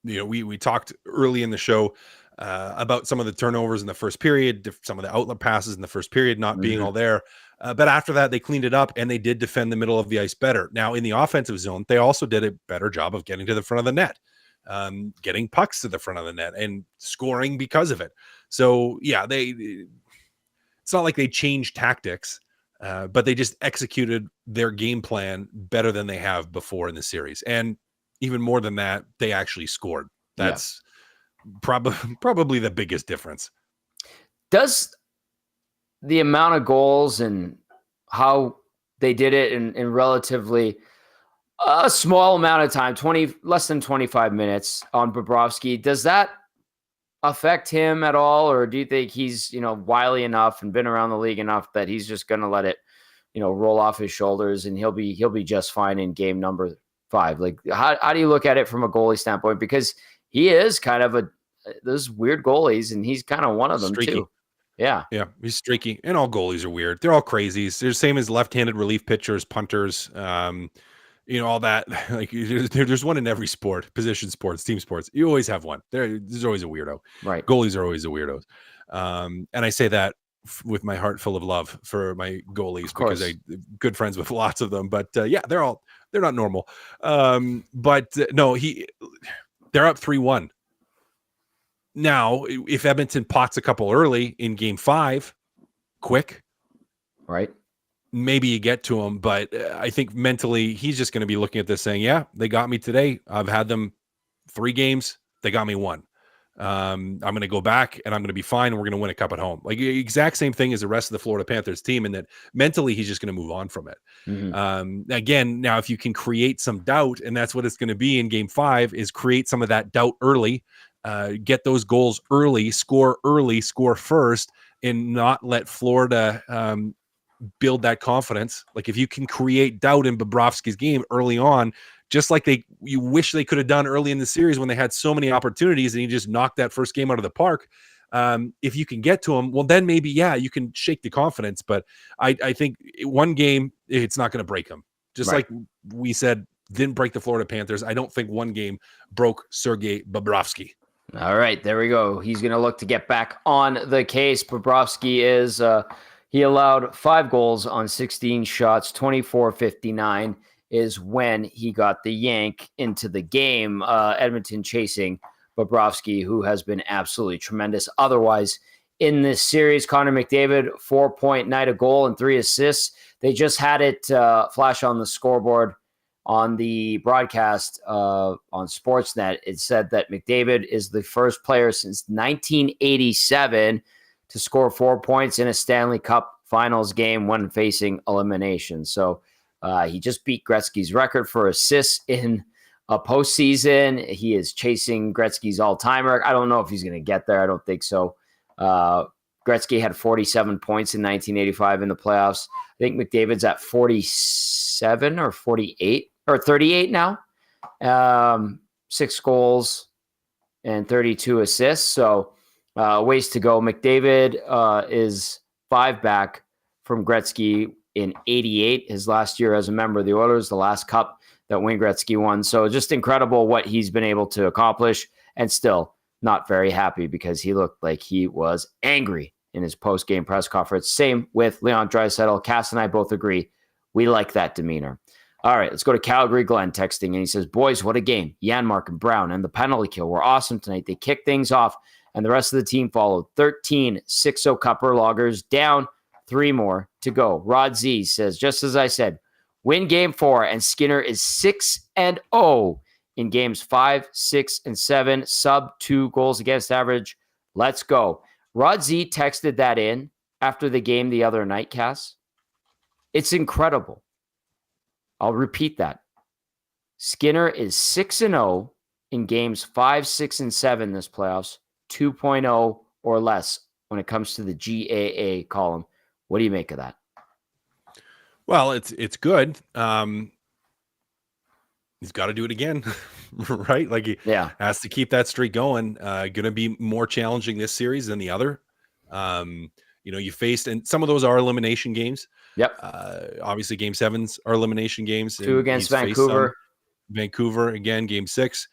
S3: We talked early in the show about some of the turnovers in the first period, some of the outlet passes in the first period not being all there. But after that, they cleaned it up and they did defend the middle of the ice better. Now, in the offensive zone, they also did a better job of getting to the front of the net, getting pucks to the front of the net and scoring because of it. So, yeah, it's not like they changed tactics. But they just executed their game plan better than they have before in the series. And even more than that, they actually scored. That's probably the biggest difference. Does
S1: the amount of goals and how they did it in relatively a small amount of time, less than 25 minutes on Bobrovsky, does that affect him at all? Or do you think he's, wily enough and been around the league enough that he's just going to let it, roll off his shoulders and he'll be just fine in game number 5? Like, how do you look at it from a goalie standpoint? Because he is kind of those weird goalies and he's kind of one of them
S3: streaky
S1: too. Yeah.
S3: Yeah. He's streaky and all goalies are weird. They're all crazies. They're the same as left-handed relief pitchers, punters, all that. Like there's one in every sport, position sports, team sports. You always have one. There's always a weirdo.
S1: Right.
S3: Goalies are always the weirdos. And I say that with my heart full of love for my goalies because I'm good friends with lots of them. But they're not normal. No, they're up 3-1. Now, if Edmonton pots a couple early in game 5, quick,
S1: right?
S3: Maybe you get to him, but I think mentally he's just going to be looking at this saying, yeah, they got me today. I've had them 3 games. They got me 1. I'm going to go back and I'm going to be fine. And we're going to win a cup at home. Like the exact same thing as the rest of the Florida Panthers team. And that mentally he's just going to move on from it. Again, now if you can create some doubt, and that's what it's going to be in game 5 is create some of that doubt early, get those goals early, score first, and not let Florida build that confidence. Like if you can create doubt in Bobrovsky's game early on, just like you wish they could have done early in the series when they had so many opportunities and he just knocked that first game out of the park. If you can get to him, well, then maybe, you can shake the confidence. But I think one game, it's not going to break him. Just like we said, didn't break the Florida Panthers. I don't think one game broke Sergei Bobrovsky.
S1: All right, there we go. He's going to look to get back on the case. Bobrovsky is, he allowed 5 goals on 16 shots, 24-59 is when he got the yank into the game. Edmonton chasing Bobrovsky, who has been absolutely tremendous. Otherwise, in this series, Connor McDavid, 4-point night, a goal and 3 assists. They just had it flash on the scoreboard on the broadcast on Sportsnet. It said that McDavid is the first player since 1987 to score 4 points in a Stanley Cup Finals game when facing elimination. So he just beat Gretzky's record for assists in a postseason. He is chasing Gretzky's all-timer. I don't know if he's going to get there. I don't think so. Gretzky had 47 points in 1985 in the playoffs. I think McDavid's at 47 or 48 or 38 now. 6 goals and 32 assists. So ways to go. McDavid is 5 back from Gretzky in 88, his last year as a member of the Oilers, the last cup that Wayne Gretzky won. So just incredible what he's been able to accomplish, and still not very happy because he looked like he was angry in his post-game press conference. Same with Leon Draisaitl. Cass and I both agree. We like that demeanor. All right, let's go to Calgary Glenn texting, and he says, boys, what a game. Janmark and Brown and the penalty kill were awesome tonight. They kicked things off, and the rest of the team followed. 13 6-0 Cupper Loggers down, 3 more to go. Rod Z says, just as I said, win game 4, and Skinner is 6-0 in games 5, 6, and 7, sub 2 goals against average. Let's go. Rod Z texted that in after the game the other night, Cass. It's incredible. I'll repeat that. Skinner is 6-0 in games 5, 6, and 7 this playoffs, 2.0 or less when it comes to the GAA column. What do you make of that?
S3: Well, it's good. He's got to do it again, right? Like he has to keep that streak going. Going to be more challenging this series than the other. You faced, and some of those are elimination games.
S1: Yep.
S3: Obviously, Game 7s are elimination games.
S1: 2 against Vancouver.
S3: Vancouver again, Game 6.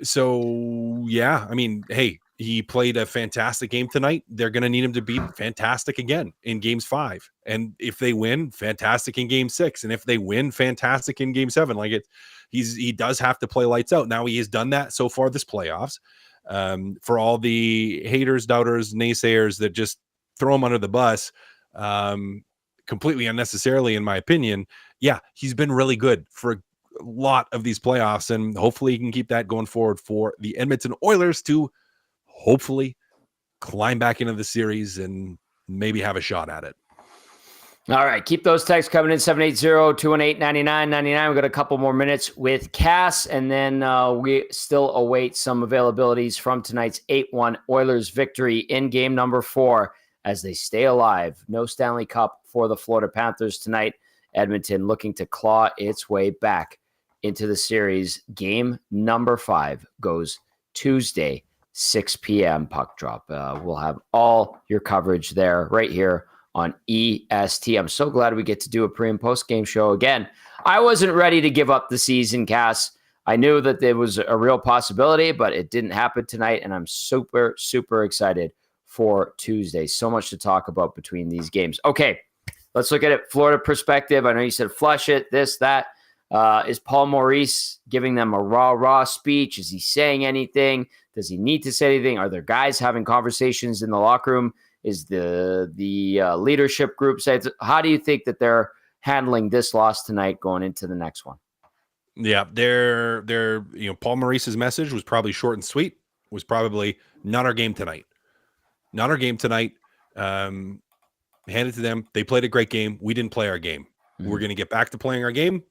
S3: So yeah, I mean, hey, he played a fantastic game tonight. They're going to need him to be fantastic again in Games 5, and if they win, fantastic in Game 6, and if they win, fantastic in Game 7. Like he does have to play lights out. Now he has done that so far this playoffs. For all the haters, doubters, naysayers that just throw him under the bus, completely unnecessarily, in my opinion. Yeah, he's been really good for a lot of these playoffs, and hopefully he can keep that going forward for the Edmonton Oilers to hopefully climb back into the series and maybe have a shot at it.
S1: All right, keep those texts coming in, 780-218-9999. We've got a couple more minutes with Cass, and then we still await some availabilities from tonight's 8-1 Oilers victory in game number 4 as they stay alive. No Stanley Cup for the Florida Panthers tonight. Edmonton looking to claw its way back into the series. Game number 5 goes Tuesday, 6 p.m. puck drop. We'll have all your coverage there right here on EST. I'm so glad we get to do a pre and post game show again. I wasn't ready to give up the season, Cass. I knew that there was a real possibility, but it didn't happen tonight, and I'm super, super excited for Tuesday. So much to talk about between these games. Okay, let's look at it Florida perspective. I know you said flush it, this, that. Is Paul Maurice giving them a rah-rah speech? Is he saying anything? Does he need to say anything? Are there guys having conversations in the locker room? Is the leadership group say? How do you think that they're handling this loss tonight going into the next one?
S3: Yeah, they're Paul Maurice's message was probably short and sweet. Was probably not our game tonight. Not our game tonight. Hand it to them. They played a great game. We didn't play our game. Mm-hmm. We're going to get back to playing our game.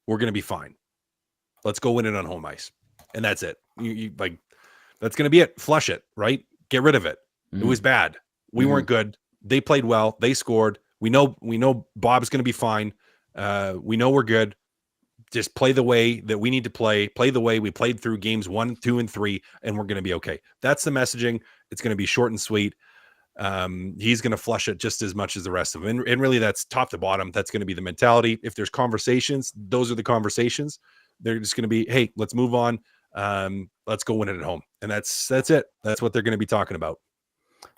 S3: We're going to be fine. Let's go win it on home ice. And that's it. That's going to be it. Flush it, right? Get rid of it. Mm-hmm. It was bad. We weren't good. They played well. They scored. We know Bob's going to be fine. We know we're good. Just play the way that we need to play the way we played through games 1, 2, and 3, and we're going to be okay. That's the messaging. It's going to be short and sweet. He's going to flush it just as much as the rest of them. And really that's top to bottom. That's going to be the mentality. If there's conversations, those are the conversations. They're just going to be, hey, let's move on. Let's go win it at home. And that's it. That's what they're going to be talking about.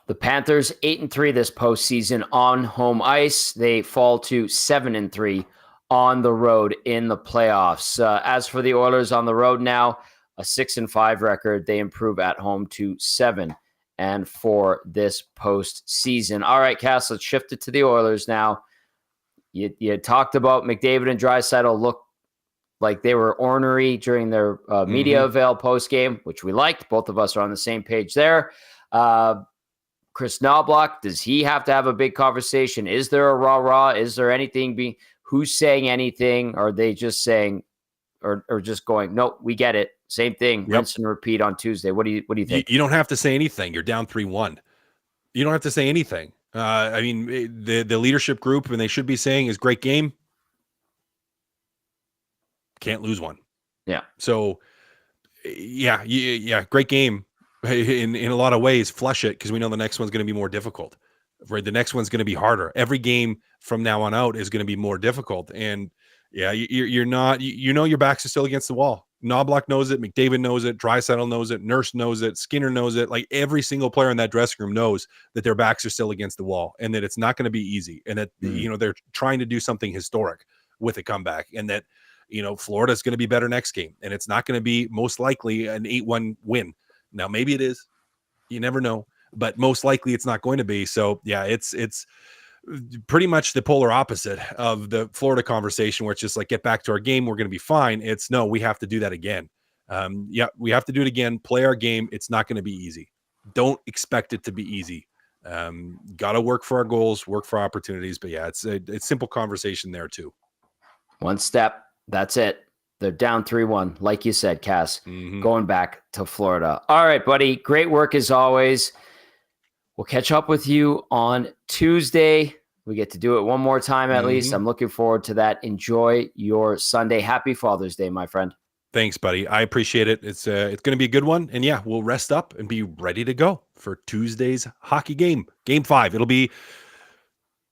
S1: The Panthers 8-3 this postseason on home ice. They fall to 7-3 on the road in the playoffs. As for the Oilers on the road now, a 6-5 record. They improve at home to 7-4 this postseason. All right, Cass, let's shift it to the Oilers now. You talked about McDavid and Draisaitl look like they were ornery during their media avail post-game, which we liked. Both of us are on the same page there. Chris Knobloch, does he have to have a big conversation? Is there a rah-rah? Is there anything who's saying anything? Are they just saying or just going, nope, we get it. Same thing, rinse and repeat on Tuesday. What do you think?
S3: You don't have to say anything. You're down 3-1. You don't have to say anything. I mean, the leadership group, and they should be saying, is great game. Can't lose one.
S1: Yeah.
S3: So, yeah, great game. In a lot of ways, flush it, because we know the next one's going to be more difficult. Right, the next one's going to be harder. Every game from now on out is going to be more difficult. And yeah, you're not. Your backs are still against the wall. Knobloch knows it. McDavid knows it. Draisaitl knows it. Nurse knows it. Skinner knows it. Like every single player in that dressing room knows that their backs are still against the wall, and that it's not going to be easy, and that they're trying to do something historic with a comeback, and that Florida's going to be better next game, and it's not going to be most likely an 8-1 win. Now, maybe it is. You never know. But most likely it's not going to be. So, yeah, it's pretty much the polar opposite of the Florida conversation, where it's just like, get back to our game. We're going to be fine. It's no, we have to do that again. We have to do it again. Play our game. It's not going to be easy. Don't expect it to be easy. Got to work for our goals, work for opportunities. But, yeah, it's a simple conversation there, too.
S1: One step. That's it. They're down 3-1, like you said, Cass, going back to Florida. All right, buddy. Great work as always. We'll catch up with you on Tuesday. We get to do it one more time at least. I'm looking forward to that. Enjoy your Sunday. Happy Father's Day, my friend.
S3: Thanks, buddy. I appreciate it. It's going to be a good one. And yeah, we'll rest up and be ready to go for Tuesday's hockey game. Game 5. It'll be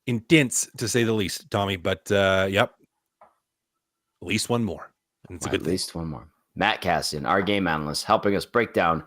S3: intense to say the least, Tommy. But yep, at least one more. And it's a good
S1: At least one more. Matt Kassian, our game analyst, helping us break down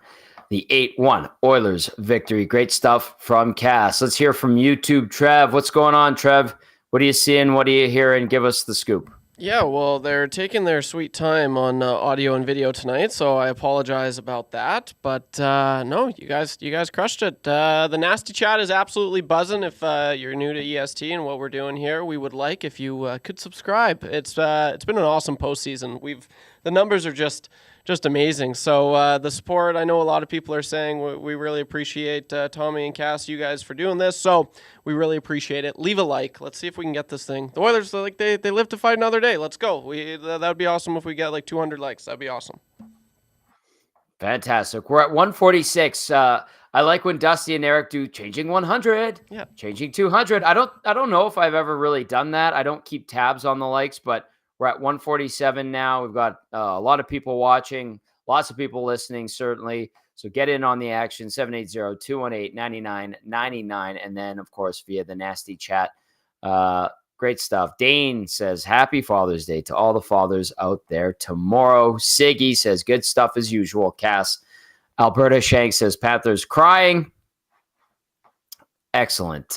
S1: the 8-1 Oilers victory. Great stuff from Cass. Let's hear from YouTube. Trev, what's going on, Trev? What are you seeing? What are you hearing? Give us the scoop.
S2: Yeah, well, they're taking their sweet time on audio and video tonight, so I apologize about that. But no, you guys crushed it. The Nasty Chat is absolutely buzzing. If you're new to EST and what we're doing here, we would like if you could subscribe. It's been an awesome postseason. The numbers are just amazing. So the support, I know a lot of people are saying we really appreciate Tommy and Cass, you guys, for doing this. So we really appreciate it. Leave a like. Let's see if we can get this thing. The Oilers, they live to fight another day. Let's go. That would be awesome if we get like 200 likes. That'd be awesome.
S1: Fantastic. We're at 146. I like when Dusty and Eric do changing 100, changing 200. I don't know if I've ever really done that. I don't keep tabs on the likes, but we're at 147 now. We've got a lot of people watching, lots of people listening, certainly. So get in on the action, 780-218-9999. And then, of course, via the Nasty Chat. Great stuff. Dane says, happy Father's Day to all the fathers out there tomorrow. Siggy says, good stuff as usual. Cass. Alberta Shank says, Panthers crying. Excellent.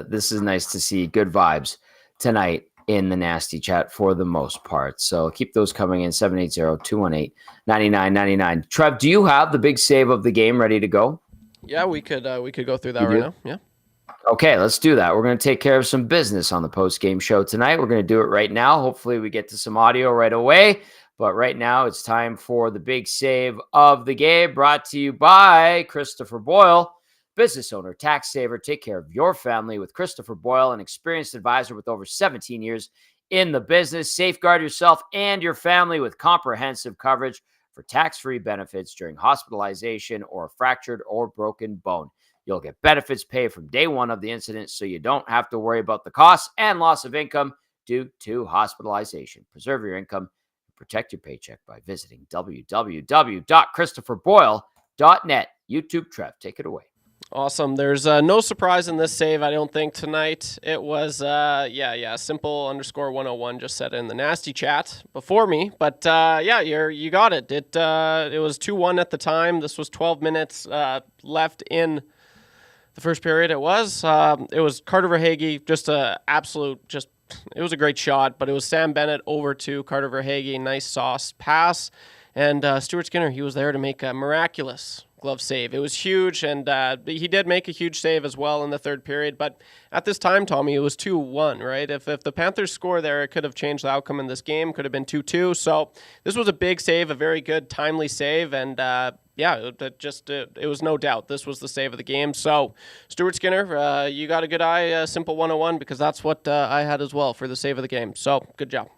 S1: This is nice to see. Good vibes tonight in the Nasty Chat for the most part. So keep those coming in, 780-218-9999. Trev, do you have the big save of the game ready to go?
S2: Yeah, we could go through that right now. Yeah.
S1: Okay, let's do that. We're going to take care of some business on the post-game show tonight. We're going to do it right now. Hopefully we get to some audio right away. But right now it's time for the big save of the game, brought to you by Christopher Boyle. Business owner, tax saver, take care of your family with Christopher Boyle, an experienced advisor with over 17 years in the business. Safeguard yourself and your family with comprehensive coverage for tax-free benefits during hospitalization or a fractured or broken bone. You'll get benefits paid from day one of the incident, so you don't have to worry about the costs and loss of income due to hospitalization. Preserve your income and protect your paycheck by visiting www.christopherboyle.net. YouTube Trev, take it away.
S2: Awesome. There's no surprise in this save, I don't think, tonight. It was, simple _101 just said it in the Nasty Chat before me. But, you got it. It was 2-1 at the time. This was 12 minutes left in the first period. It was Carter Verhaeghe, just a absolute, it was a great shot. But it was Sam Bennett over to Carter Verhaeghe, nice sauce pass. And Stuart Skinner, he was there to make a miraculous glove save. It was huge, and he did make a huge save as well in the third period. But at this time, Tommy, it was 2-1, right? If the Panthers score there, it could have changed the outcome in this game. Could have been 2-2. So this was a big save, a very good, timely save, and it was no doubt this was the save of the game. So Stuart Skinner, you got a good eye, simple 101, because that's what I had as well for the save of the game. So good job.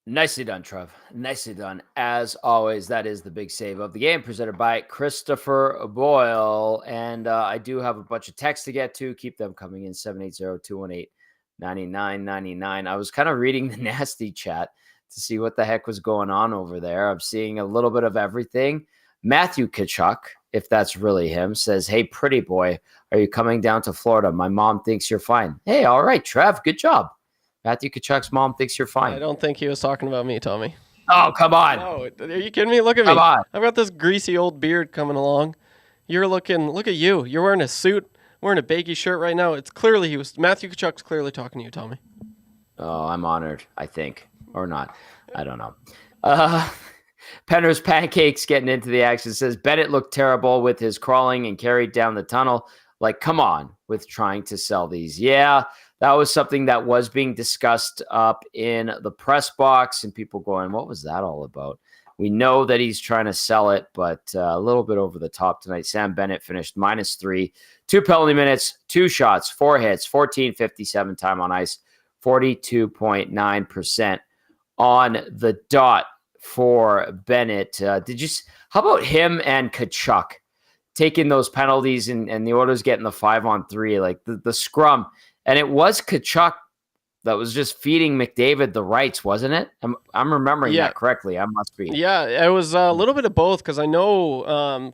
S1: Nicely done, Trev. Nicely done. As always, that is the big save of the game presented by Christopher Boyle. And I do have a bunch of texts to get to. Keep them coming in, 780-218-9999. I was kind of reading the Nasty Chat to see what the heck was going on over there. I'm seeing a little bit of everything. Matthew Kachuk, if that's really him, says, hey, pretty boy, are you coming down to Florida? My mom thinks you're fine. Hey, all right, Trev, good job. Matthew Kachuk's mom thinks you're fine.
S2: I don't think he was talking about me, Tommy.
S1: Oh, come on.
S2: No, are you kidding me? Look at me.
S1: Come on.
S2: I've got this greasy old beard coming along. Look at you. You're wearing a suit, wearing a baggy shirt right now. Matthew Kachuk's clearly talking to you, Tommy.
S1: Oh, I'm honored, I think. Or not. I don't know. Penner's Pancakes getting into the action says, Bennett looked terrible with his crawling and carried down the tunnel. Like, come on with trying to sell these. Yeah, that was something that was being discussed up in the press box and people going, what was that all about? We know that he's trying to sell it, but a little bit over the top tonight. Sam Bennett finished -3, 2 penalty minutes, 2 shots, 4 hits, 14:57 time on ice, 42.9% on the dot for Bennett. How about him and Kachuk? taking those penalties and the Oilers getting the 5-on-3, like the scrum. And it was Tkachuk that was just feeding McDavid the rights, wasn't it? I'm remembering that correctly. I must be.
S2: Yeah, it was a little bit of both, because I know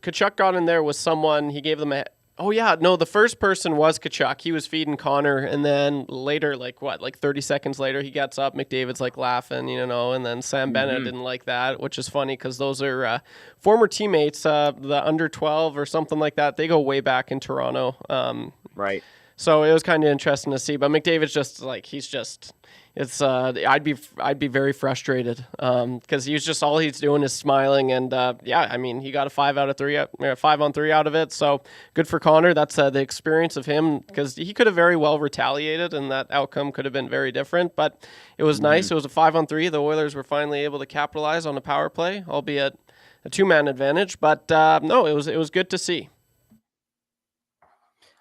S2: Tkachuk got in there with someone. He gave them the first person was Tkachuk. He was feeding Connor, and then later, like 30 seconds later, he gets up. McDavid's like laughing, and then Sam Bennett didn't like that, which is funny because those are former teammates, the under 12 or something like that. They go way back in Toronto.
S1: Right.
S2: So it was kind of interesting to see, but McDavid's just like, I'd be very frustrated because all he's doing is smiling, and he got a 5-on-3 out of it. So good for Connor. That's the experience of him, because he could have very well retaliated, and that outcome could have been very different. But it was nice. It was a 5-on-3. The Oilers were finally able to capitalize on a power play, albeit a 2-man advantage. But it was good to see.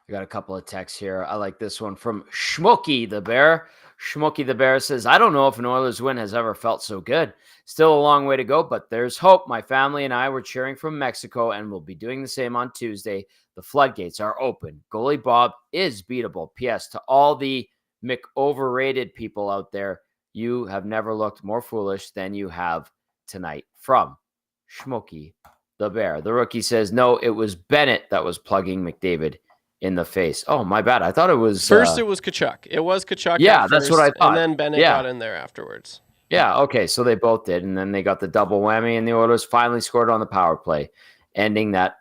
S1: I got a couple of texts here. I like this one from Schmokey the Bear. Schmokey the Bear says, I don't know if an Oilers win has ever felt so good. Still a long way to go, but there's hope. My family and I were cheering from Mexico, and we'll be doing the same on Tuesday. The floodgates are open. Goalie Bob is beatable. P.S. to all the McOverrated people out there, you have never looked more foolish than you have tonight. From Schmokey the Bear. The rookie says, no, it was Bennett that was plugging McDavid in the face. Oh, my bad. I thought it was...
S2: First, it was Tkachuk. It was Tkachuk.
S1: Yeah, that's what I thought.
S2: And then Bennett got in there afterwards.
S1: Yeah, okay. So they both did. And then they got the double whammy, and the Oilers finally scored on the power play, ending that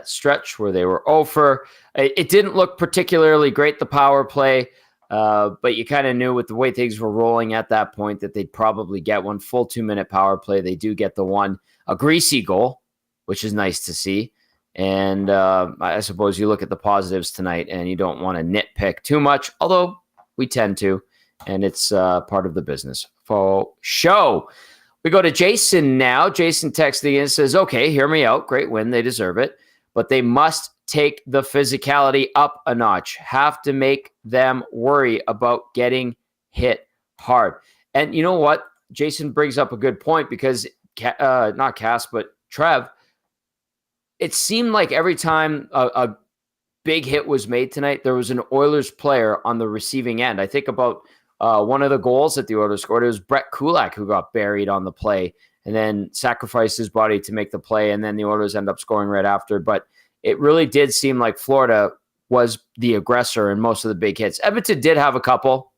S1: stretch where they were 0-for. It didn't look particularly great, the power play, but you kind of knew with the way things were rolling at that point that they'd probably get one full 2-minute power play. They do get the one, a greasy goal, which is nice to see. And I suppose you look at the positives tonight and you don't want to nitpick too much, although we tend to, and it's part of the business. For show. We go to Jason now. Jason texting in and says, okay, hear me out. Great win. They deserve it. But they must take the physicality up a notch. Have to make them worry about getting hit hard. And you know what? Jason brings up a good point, because not Cass, but Trev, it seemed like every time a big hit was made tonight, there was an Oilers player on the receiving end. I think about one of the goals that the Oilers scored. It was Brett Kulak who got buried on the play and then sacrificed his body to make the play, and then the Oilers end up scoring right after. But it really did seem like Florida was the aggressor in most of the big hits. Edmonton did have a couple.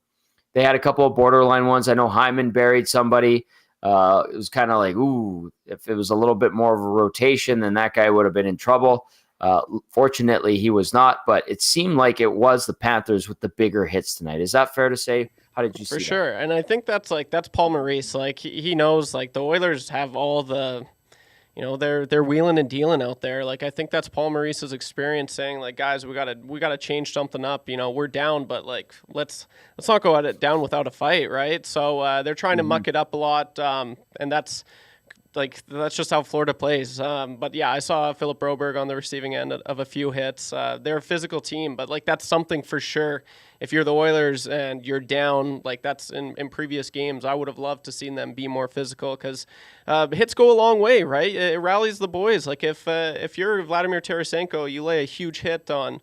S1: They had a couple of borderline ones. I know Hyman buried somebody. It was kind of like, ooh, if it was a little bit more of a rotation, then that guy would have been in trouble. Fortunately, he was not, but it seemed like it was the Panthers with the bigger hits tonight. Is that fair to say? How did you see that?
S2: For sure. And I think that's Paul Maurice. Like, he knows, like, the Oilers have all the, they're wheeling and dealing out there. Like, I think that's Paul Maurice's experience saying, like, guys, we gotta change something up. We're down, but like, let's not go at it down without a fight, right? So they're trying to muck it up a lot, and that's just how Florida plays. But yeah, I saw Philip Broberg on the receiving end of a few hits. They're a physical team, but like, that's something for sure. If you're the Oilers and you're down, like that's in previous games, I would have loved to seen them be more physical, because hits go a long way, right? It rallies the boys. Like if you're Vladimir Tarasenko, you lay a huge hit on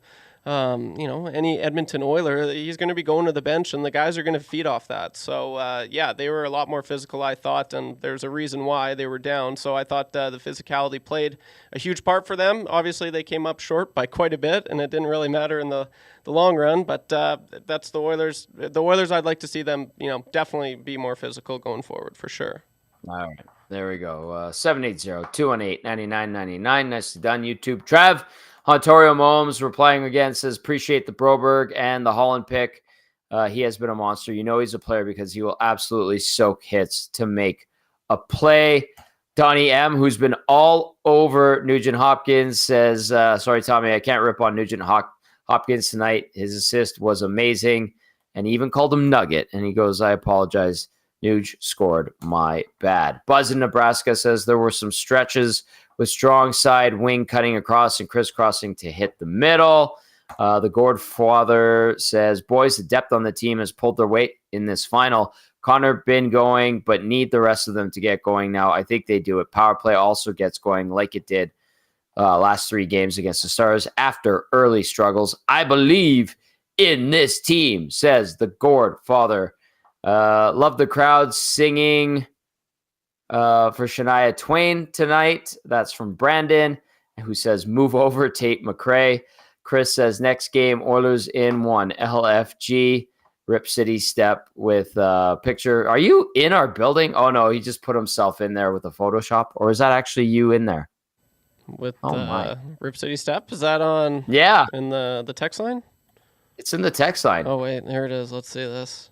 S2: any Edmonton Oiler, he's going to be going to the bench, and the guys are going to feed off that. So, they were a lot more physical, I thought, and there's a reason why they were down. So I thought the physicality played a huge part for them. Obviously, they came up short by quite a bit, and it didn't really matter in the long run, but that's the Oilers. The Oilers, I'd like to see them, definitely be more physical going forward, for sure.
S1: All right. There we go. 780-218-9999. Nicely done, YouTube. Trev. Ontario Momes replying again, says, appreciate the Broberg and the Holland pick. He has been a monster. He's a player because he will absolutely soak hits to make a play. Donnie M., who's been all over Nugent Hopkins, says, sorry, Tommy, I can't rip on Nugent Hopkins tonight. His assist was amazing. And he even called him Nugget. And he goes, I apologize. Nuge scored, my bad. Buzz in Nebraska says there were some stretches with strong side wing cutting across and crisscrossing to hit the middle. The Gord father says, boys, the depth on the team has pulled their weight in this final. Connor been going, but need the rest of them to get going now. I think they do it. Power play also gets going like it did last 3 games against the Stars after early struggles. I believe in this team, says the Gourd father. Love the crowd singing for Shania Twain tonight. That's from Brandon, who says, move over, Tate McRae. Chris says, next game, Oilers in 1. LFG. Rip City step with a picture. Are you in our building? Oh, no, he just put himself in there with a Photoshop. Or is that actually you in there?
S2: With Rip City step? Is that on?
S1: Yeah.
S2: In the text line?
S1: It's in the text line.
S2: Oh, wait, there it is. Let's see this.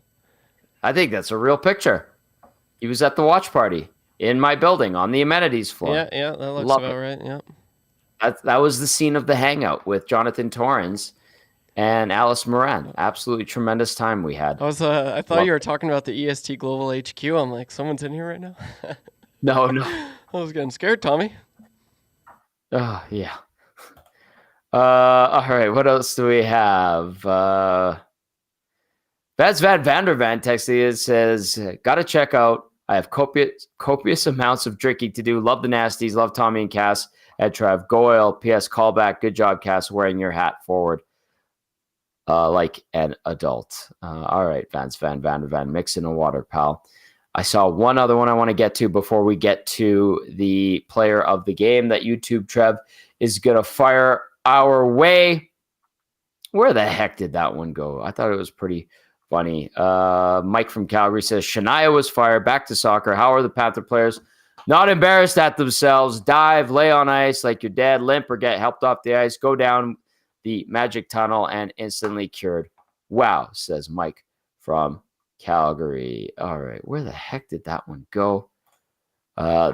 S1: I think that's a real picture. He was at the watch party in my building on the amenities floor.
S2: Yeah, that looks about right. Yeah.
S1: That was the scene of the hangout with Jonathan Torrens and Alice Moran. Absolutely tremendous time we had.
S2: I thought you were talking about the EST Global HQ. I'm like, someone's in here right now?
S1: No.
S2: I was getting scared, Tommy.
S1: Oh, yeah. All right, what else do we have? Vaz Van Vandervan texting it says, got to check out. I have copious amounts of drinking to do. Love the Nasties. Love Tommy and Cass at Trev. Go Oil. P.S. Callback. Good job, Cass, wearing your hat forward like an adult. All right, Vance Van Vandervan. Mix in the water, pal. I saw one other one I want to get to before we get to the player of the game that YouTube Trev is going to fire our way. Where the heck did that one go? I thought it was pretty funny. Mike from Calgary says, Shania was fired. Back to soccer. How are the Panther players not embarrassed at themselves? Dive, lay on ice like you're dead, limp, or get helped off the ice. Go down the magic tunnel and instantly cured. Wow, says Mike from Calgary. All right, where the heck did that one go?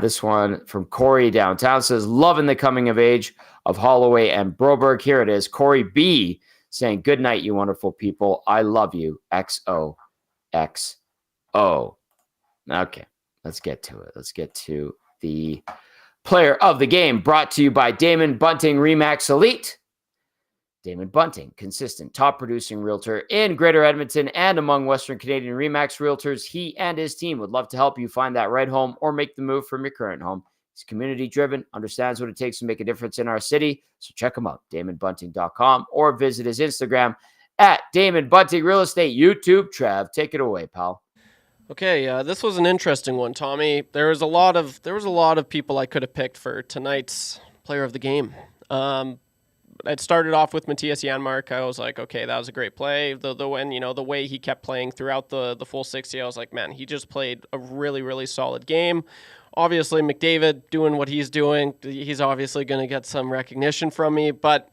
S1: This one from Corey downtown says, loving the coming of age of Holloway and Broberg. Here it is. Corey B saying, good night, you wonderful people. I love you. XOXO. Okay, let's get to it. Let's get to the player of the game, brought to you by Damon Bunting Remax Elite. Damon Bunting, consistent top producing realtor in Greater Edmonton and among Western Canadian Remax realtors. He and his team would love to help you find that right home or make the move from your current home. He's community driven, understands what it takes to make a difference in our city. So check him out, DamonBunting.com, or visit his Instagram at Damon Bunting Real Estate. YouTube, Trev, take it away, pal.
S2: Okay, this was an interesting one, Tommy. There was a lot of people I could have picked for tonight's player of the game. It started off with Matthias Janmark. I was like, okay, that was a great play. The way he kept playing throughout the full 60, I was like, man, he just played a really, really solid game. Obviously, McDavid doing what he's doing, he's obviously going to get some recognition from me, but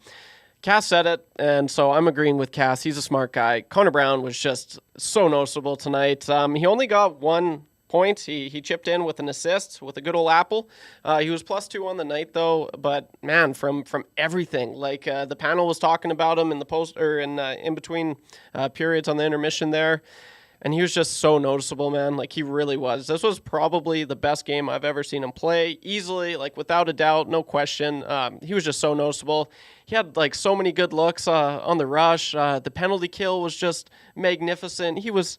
S2: Cass said it, and so I'm agreeing with Cass. He's a smart guy. Connor Brown was just so noticeable tonight. He only got 1 point. He chipped in with an assist with a good old apple. He was +2 on the night though, but man, from everything, like the panel was talking about him in the post or in between periods on the intermission there. And he was just so noticeable, man. Like, he really was. This was probably the best game I've ever seen him play. Easily, like, without a doubt, no question. He was just so noticeable. He had, like, so many good looks on the rush. The penalty kill was just magnificent. It was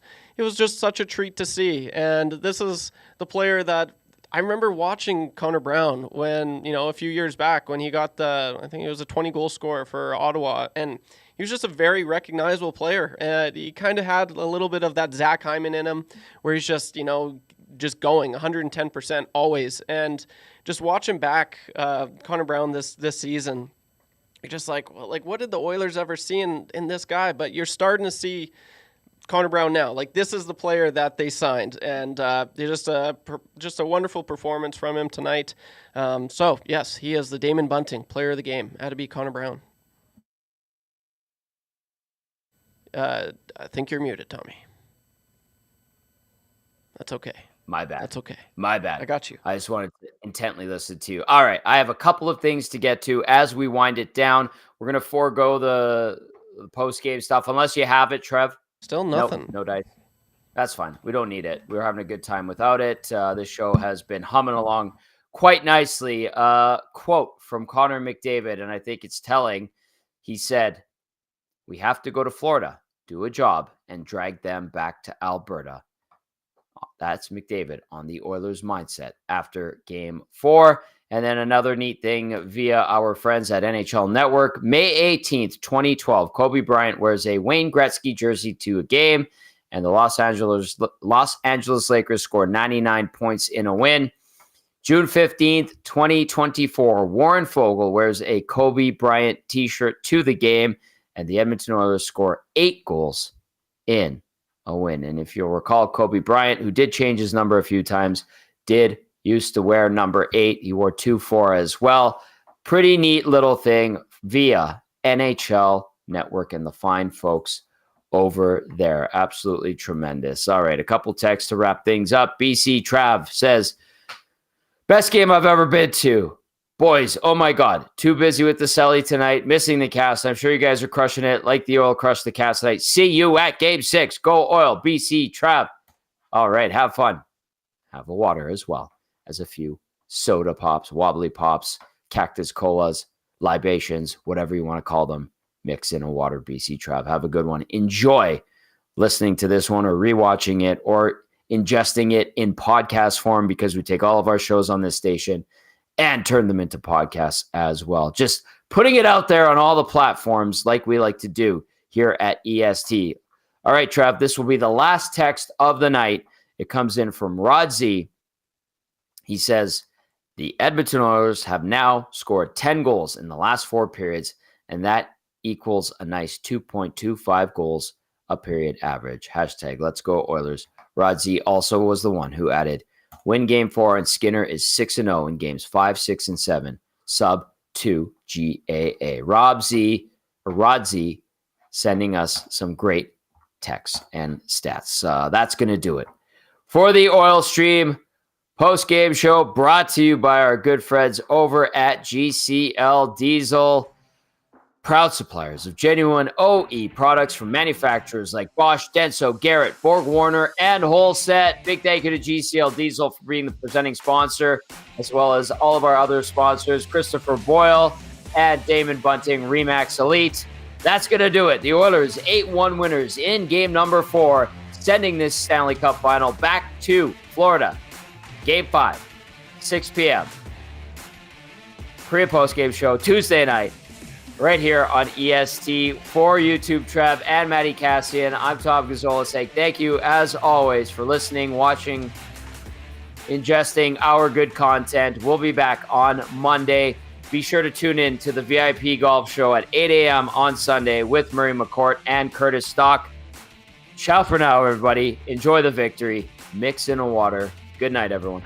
S2: just such a treat to see. And this is the player that I remember watching Connor Brown when, a few years back when he got I think it was a 20-goal score for Ottawa. And he was just a very recognizable player. He kind of had a little bit of that Zach Hyman in him where he's just, just going 110% always. And just watching back Connor Brown this season, you're just like, well, like, what did the Oilers ever see in this guy? But you're starting to see Connor Brown now. Like, this is the player that they signed. And just a wonderful performance from him tonight. So, yes, he is the Damon Bunting player of the game. Had to be Connor Brown. I think you're muted, Tommy. That's okay.
S1: My bad.
S2: That's okay.
S1: My bad.
S2: I got you.
S1: I just wanted to intently listen to you. All right. I have a couple of things to get to as we wind it down. We're going to forego the post-game stuff unless you have it, Trev.
S2: Still nothing.
S1: No dice. That's fine. We don't need it. We're having a good time without it. This show has been humming along quite nicely. Quote from Connor McDavid, and I think it's telling. He said, we have to go to Florida, do a job, and drag them back to Alberta. That's McDavid on the Oilers mindset after Game 4. And then another neat thing via our friends at NHL Network, May 18th, 2012, Kobe Bryant wears a Wayne Gretzky jersey to a game, and the Los Angeles Lakers score 99 points in a win. June 15th, 2024, Warren Fogle wears a Kobe Bryant t-shirt to the game, and the Edmonton Oilers score 8 goals in a win. And if you'll recall, Kobe Bryant, who did change his number a few times, used to wear number 8. He wore 2-4 as well. Pretty neat little thing via NHL Network and the fine folks over there. Absolutely tremendous. All right, a couple texts to wrap things up. BC Trav says, best game I've ever been to. Boys, oh my God, too busy with the celly tonight, missing the cast. I'm sure you guys are crushing it like the Oil crushed the cast tonight. See you at Game 6. Go Oil, BC Trav. All right, have fun. Have a water as well as a few soda pops, wobbly pops, cactus colas, libations, whatever you want to call them. Mix in a water, BC Trav. Have a good one. Enjoy listening to this one or rewatching it or ingesting it in podcast form, because we take all of our shows on this station and turn them into podcasts as well. Just putting it out there on all the platforms like we like to do here at EST. All right, Trev, this will be the last text of the night. It comes in from Rod Z. He says, the Edmonton Oilers have now scored 10 goals in the last 4 periods, and that equals a nice 2.25 goals a period average. Hashtag let's go Oilers. Rod Z also was the one who added, win game 4, and Skinner is 6-0 in games 5, 6, and 7. Sub to GAA. Rod Z sending us some great texts and stats. That's going to do it for the Oil Stream post-game show, brought to you by our good friends over at GCL Diesel. Proud suppliers of genuine OE products from manufacturers like Bosch, Denso, Garrett, Borg-Warner, and Wholeset. Big thank you to GCL Diesel for being the presenting sponsor, as well as all of our other sponsors, Christopher Boyle and Damon Bunting, Remax Elite. That's going to do it. The Oilers 8-1 winners in game number 4, sending this Stanley Cup final back to Florida. Game 5, 6 p.m. Pre- and post-game show Tuesday night, right here on EST. For YouTube, Trev and Maddie Kassian, I'm Tom Gazzola saying thank you, as always, for listening, watching, ingesting our good content. We'll be back on Monday. Be sure to tune in to the VIP Golf Show at 8 a.m. on Sunday with Murray McCourt and Curtis Stock. Ciao for now, everybody. Enjoy the victory. Mix in a water. Good night, everyone.